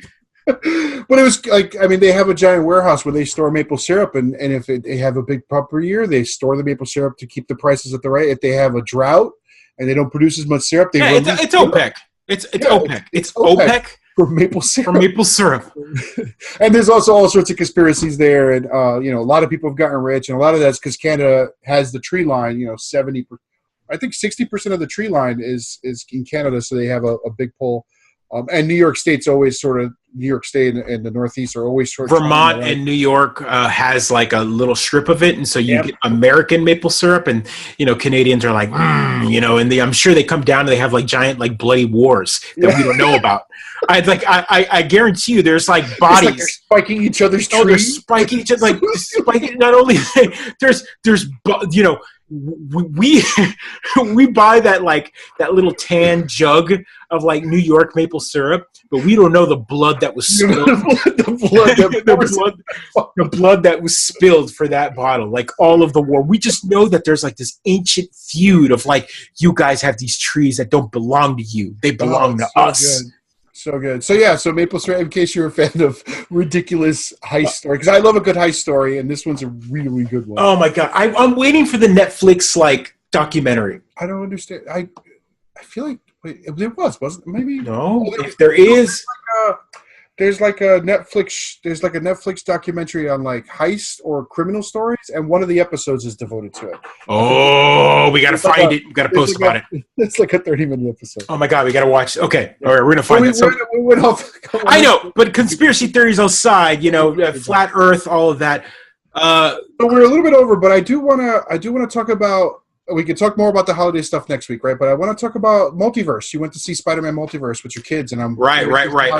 But it was like, I mean, they have a giant warehouse where they store maple syrup, and if they have a big proper year, they store the maple syrup to keep the prices at the right. If they have a drought and they don't produce as much syrup, they it's OPEC. It's OPEC. It's OPEC. For maple syrup. And there's also all sorts of conspiracies there. And, a lot of people have gotten rich. And a lot of that's because Canada has the tree line, 60% of the tree line is in Canada. So they have a big pull. And New York State's always New York State and the Northeast are always short. Vermont and New York has like a little strip of it. And so you get American maple syrup, and, Canadians are like, and I'm sure they come down and they have like giant, like bloody wars that we don't know about. I guarantee you there's like bodies. Like they're spiking each other's trees. They're spiking each other. Like spiking, not only there's we buy that little tan jug of like New York maple syrup, but we don't know the blood that was spilled. the blood that was spilled for that bottle, like all of the war. We just know that there's like this ancient feud of like, you guys have these trees that don't belong to you; they belong to us. Good. So good. So maple syrup, in case you're a fan of ridiculous heist story, because I love a good heist story, and this one's a really good one. Oh my God. I'm waiting for the Netflix documentary. I don't understand. I feel like there wasn't maybe? No. If there is, there's like a Netflix documentary on like heist or criminal stories, and one of the episodes is devoted to it. Oh, we got to find it. We got to post about it. It's like a 30-minute episode. Oh my God, we got to watch. Okay. All right, we're going to find it. We went off. I know, but conspiracy theories aside, flat Earth, all of that. So we're a little bit over, but I do want to talk about. We can talk more about the holiday stuff next week, right? But I want to talk about Multiverse. You went to see Spider-Man Multiverse with your kids, and I'm right.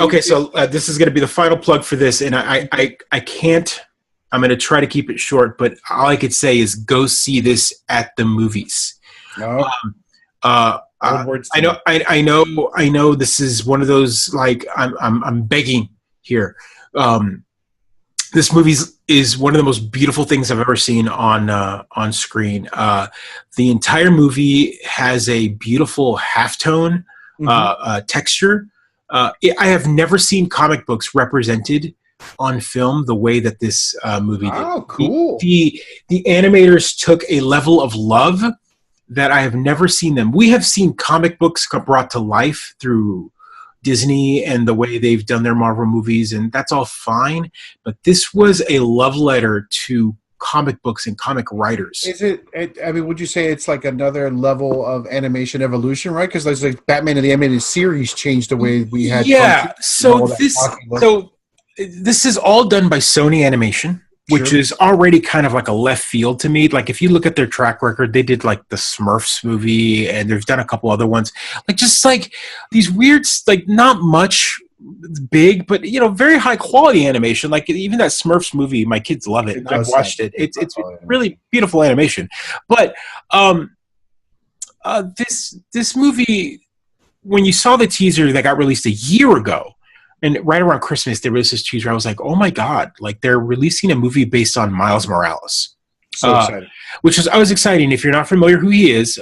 Okay, so this is going to be the final plug for this, and I can't. I'm going to try to keep it short, but all I could say is go see this at the movies. No. I know. This is one of those like I'm begging here. This movie is one of the most beautiful things I've ever seen on screen. The entire movie has a beautiful halftone texture. I have never seen comic books represented on film the way that this movie did. Oh, cool. The animators took a level of love that I have never seen them. We have seen comic books brought to life through Disney and the way they've done their Marvel movies, and that's all fine. But this was a love letter to comic books and comic writers. Is it? I mean, would you say it's like another level of animation evolution, right? Because there's like Batman and the Animated Series changed the way we had. Yeah. So this is all done by Sony Animation, which is already kind of like a left field to me. Like if you look at their track record, they did like the Smurfs movie, and they've done a couple other ones. Like just like these weird, like not much big, but very high quality animation. Like even that Smurfs movie, my kids love it. I've watched it. It's really beautiful animation. But this movie, when you saw the teaser that got released a year ago, and right around Christmas, there was this teaser. I was like, oh my God, like they're releasing a movie based on Miles Morales. So excited. I was exciting. If you're not familiar who he is,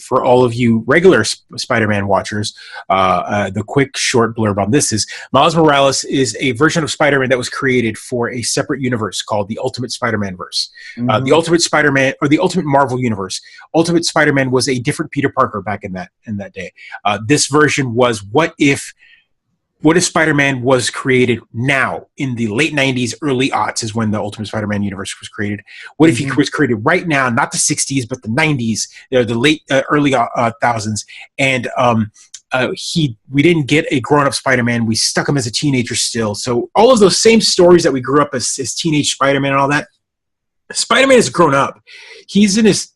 for all of you regular Spider-Man watchers, the quick short blurb on this is Miles Morales is a version of Spider-Man that was created for a separate universe called the Ultimate Spider-Man verse. The Ultimate Spider-Man, or the Ultimate Marvel Universe. Ultimate Spider-Man was a different Peter Parker back in that day. This version was what if Spider-Man was created now in the late 90s, early aughts is when the Ultimate Spider-Man universe was created. What if he was created right now, not the 60s, but the 90s, the late, early thousands. And we didn't get a grown-up Spider-Man. We stuck him as a teenager still. So all of those same stories that we grew up as teenage Spider-Man and all that, Spider-Man has grown up. He's in his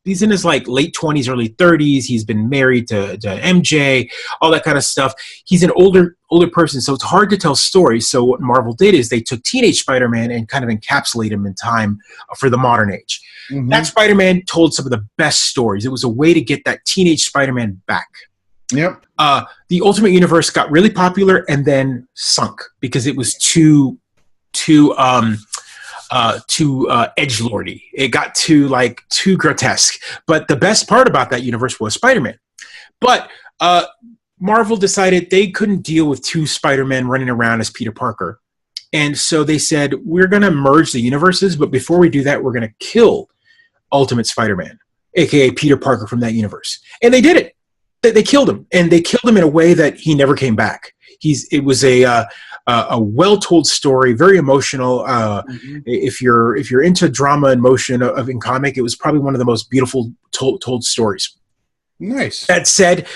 like late 20s, early 30s. He's been married to MJ, all that kind of stuff. He's an older person, so it's hard to tell stories. So what Marvel did is they took teenage Spider-Man and kind of encapsulate him in time for the modern age. That Spider-Man told some of the best stories. It was a way to get that teenage Spider-Man back. Yep. The Ultimate Universe got really popular and then sunk because it was too edgelordy. It got too grotesque. But the best part about that universe was Spider-Man. But Marvel decided they couldn't deal with two Spider-Men running around as Peter Parker. And so they said, we're going to merge the universes, but before we do that, we're going to kill Ultimate Spider-Man, a.k.a. Peter Parker from that universe. And they did it. They killed him. And they killed him in a way that he never came back. It was a well-told story, very emotional. If you're into drama and motion in comic, it was probably one of the most beautiful told stories. Nice. That said,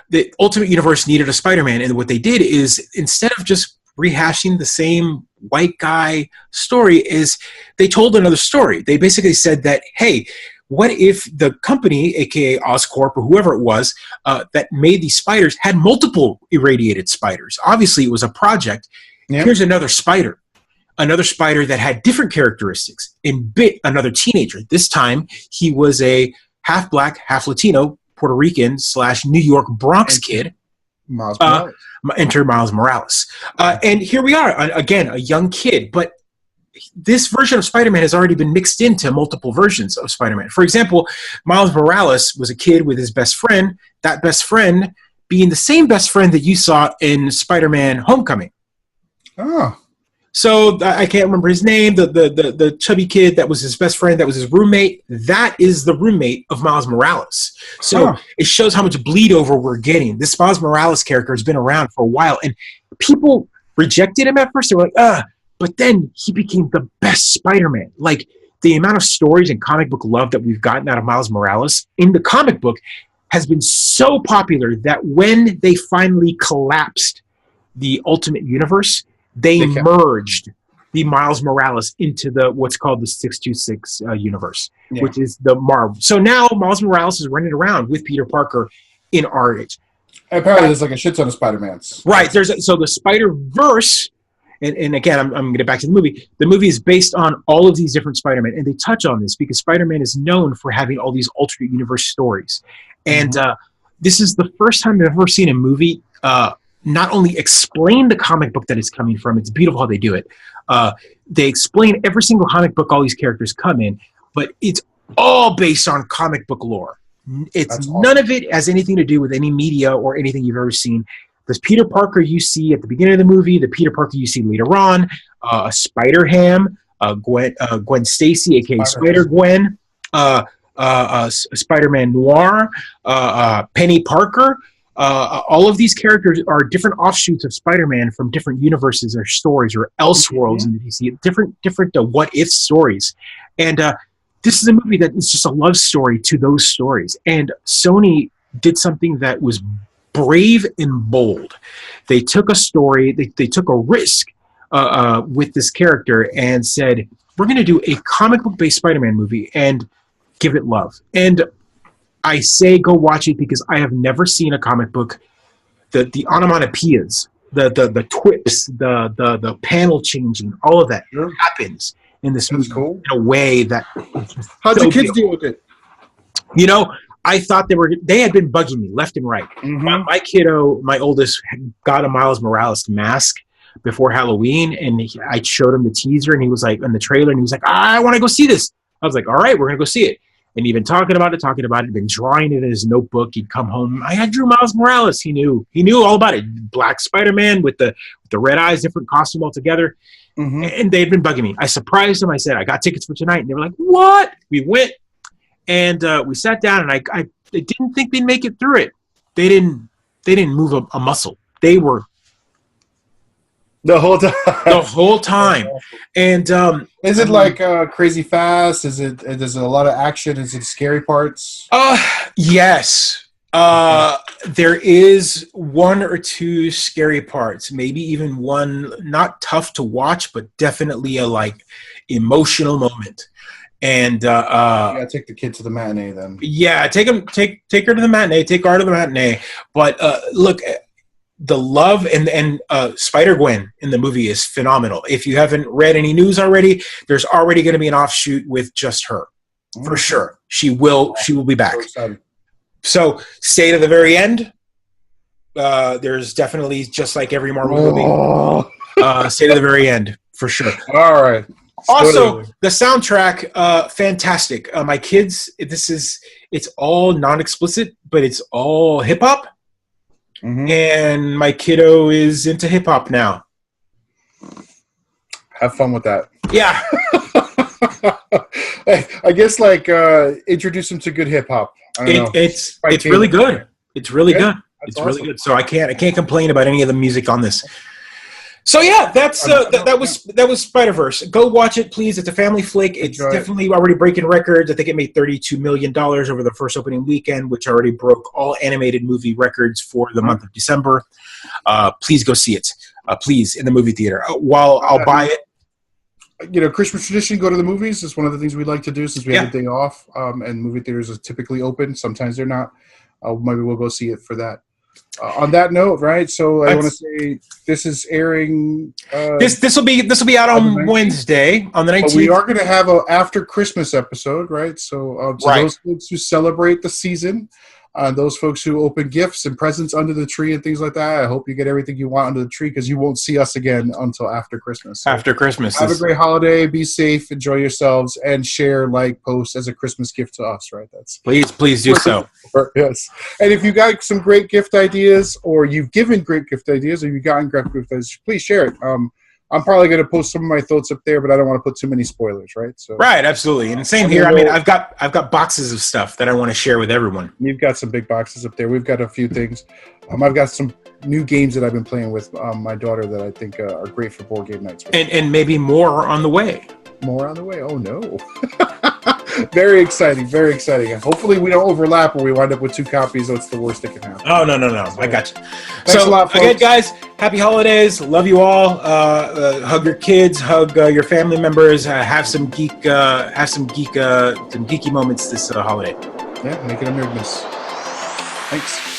the Ultimate Universe needed a Spider-Man, and what they did is instead of just rehashing the same white guy story, is they told another story. They basically said that, hey, what if the company, aka Oscorp or whoever it was, that made these spiders had multiple irradiated spiders? Obviously, it was a project. Yep. Here's another spider that had different characteristics and bit another teenager. This time, he was a half black, half Latino, Puerto Rican / New York Bronx kid. Miles Morales. Enter Miles Morales. And here we are, again, a young kid, but this version of Spider-Man has already been mixed into multiple versions of Spider-Man. For example, Miles Morales was a kid with his best friend, that best friend being the same best friend that you saw in Spider-Man Homecoming. Oh. So I can't remember his name, the chubby kid that was his best friend, that was his roommate. That is the roommate of Miles Morales. So it shows how much bleed over we're getting. This Miles Morales character has been around for a while, and people rejected him at first. They were like, but then he became the best Spider-Man. Like, the amount of stories and comic book love that we've gotten out of Miles Morales in the comic book has been so popular that when they finally collapsed the Ultimate Universe, they merged the Miles Morales into the what's called the 626 universe, which is the Marvel. So now Miles Morales is running around with Peter Parker in our age. Apparently, there's like a shit ton of Spider-Mans. Right. So the Spider-Verse, and again, I'm going to get back to the movie. The movie is based on all of these different Spider-Man, and they touch on this because Spider-Man is known for having all these alternate universe stories. And this is the first time I've ever seen a movie not only explain the comic book that it's coming from. It's beautiful how they do it. They explain every single comic book all these characters come in, but it's all based on comic book lore. It's none of it has anything to do with any media or anything you've ever seen. There's Peter Parker you see at the beginning of the movie, the Peter Parker you see later on, Spider-Ham, Gwen Stacy, aka Spider-Gwen, Spider-Man Noir, Penny Parker. All of these characters are different offshoots of Spider-Man from different universes or stories or Elseworlds in the DC, different what-if stories. And this is a movie that is just a love story to those stories. And Sony did something that was brave and bold. They took a story, they took a risk with this character and said, we're going to do a comic book-based Spider-Man movie and give it love. And I say go watch it because I have never seen a comic book. The onomatopoeias, the twists, the panel changing, all of that happens in this movie in a way that. How'd the kids deal with it? You know, I thought they had been bugging me left and right. My kiddo, my oldest, got a Miles Morales mask before Halloween, and I showed him the teaser, and he was like, in the trailer, and he was like, I want to go see this. I was like, all right, we're gonna go see it. And he'd been talking about it, been drawing it in his notebook. He'd come home. I drew Miles Morales. He knew all about it. Black Spider-Man with the red eyes, different costume altogether. And they'd been bugging me. I surprised them. I said, I got tickets for tonight. And they were like, what? We went, and we sat down, and I didn't think they'd make it through it. They didn't move a muscle. They were the whole time. And is it like crazy fast? Is it a lot of action? Is it scary parts? Yes. There is one or two scary parts, maybe even one not tough to watch, but definitely a emotional moment. And you gotta take the kid to the matinee then. Yeah, take her to the matinee, take Art to the matinee. But look, the love and Spider-Gwen in the movie is phenomenal. If you haven't read any news already, there's already going to be an offshoot with just her, for sure. She will be back. So stay to the very end. There's definitely, just like every Marvel movie, stay to the very end for sure. All right. Also, the soundtrack, fantastic. My kids, it's all non-explicit, but it's all hip hop. And my kiddo is into hip hop now. Have fun with that. Yeah. I guess introduce him to good hip hop. It's really good. It's really good. It's awesome. Really good. So I can't complain about any of the music on this. So yeah, that was Spider-Verse. Go watch it, please. It's a family flick. It's definitely already breaking records. I think it made $32 million over the first opening weekend, which already broke all animated movie records for the month of December. Please go see it. Please, in the movie theater. While I'll buy it. Christmas tradition, go to the movies. It's one of the things we like to do since we have a day off, and movie theaters are typically open. Sometimes they're not. Maybe we'll go see it for that. On that note, right? So I want to say this is airing. This will be out on Wednesday on the 19th. But we are going to have an after Christmas episode, right? So those folks who celebrate the season, those folks who open gifts and presents under the tree and things like that, I hope you get everything you want under the tree because you won't see us again until after Christmas. So after Christmas. Have a great holiday. Be safe. Enjoy yourselves. And share, post as a Christmas gift to us, right? Please do so. Yes. And if you got some great gift ideas or you've given great gift ideas or you've gotten great gift ideas, please share it. I'm probably going to post some of my thoughts up there, but I don't want to put too many spoilers, right? So right, absolutely. And same here. I mean, I've got boxes of stuff that I want to share with everyone. You've got some big boxes up there. We've got a few things. I've got some new games that I've been playing with my daughter that I think are great for board game nights. And maybe more on the way. More on the way? Oh, no. Very exciting, very exciting. Hopefully we don't overlap or we wind up with 2 copies. That's the worst that can happen. Oh, no. I got you. Thanks a lot, folks. Again, guys, happy holidays. Love you all. Hug your kids. Hug your family members. Have some geeky moments this holiday. Yeah, make it a weirdness. Thanks.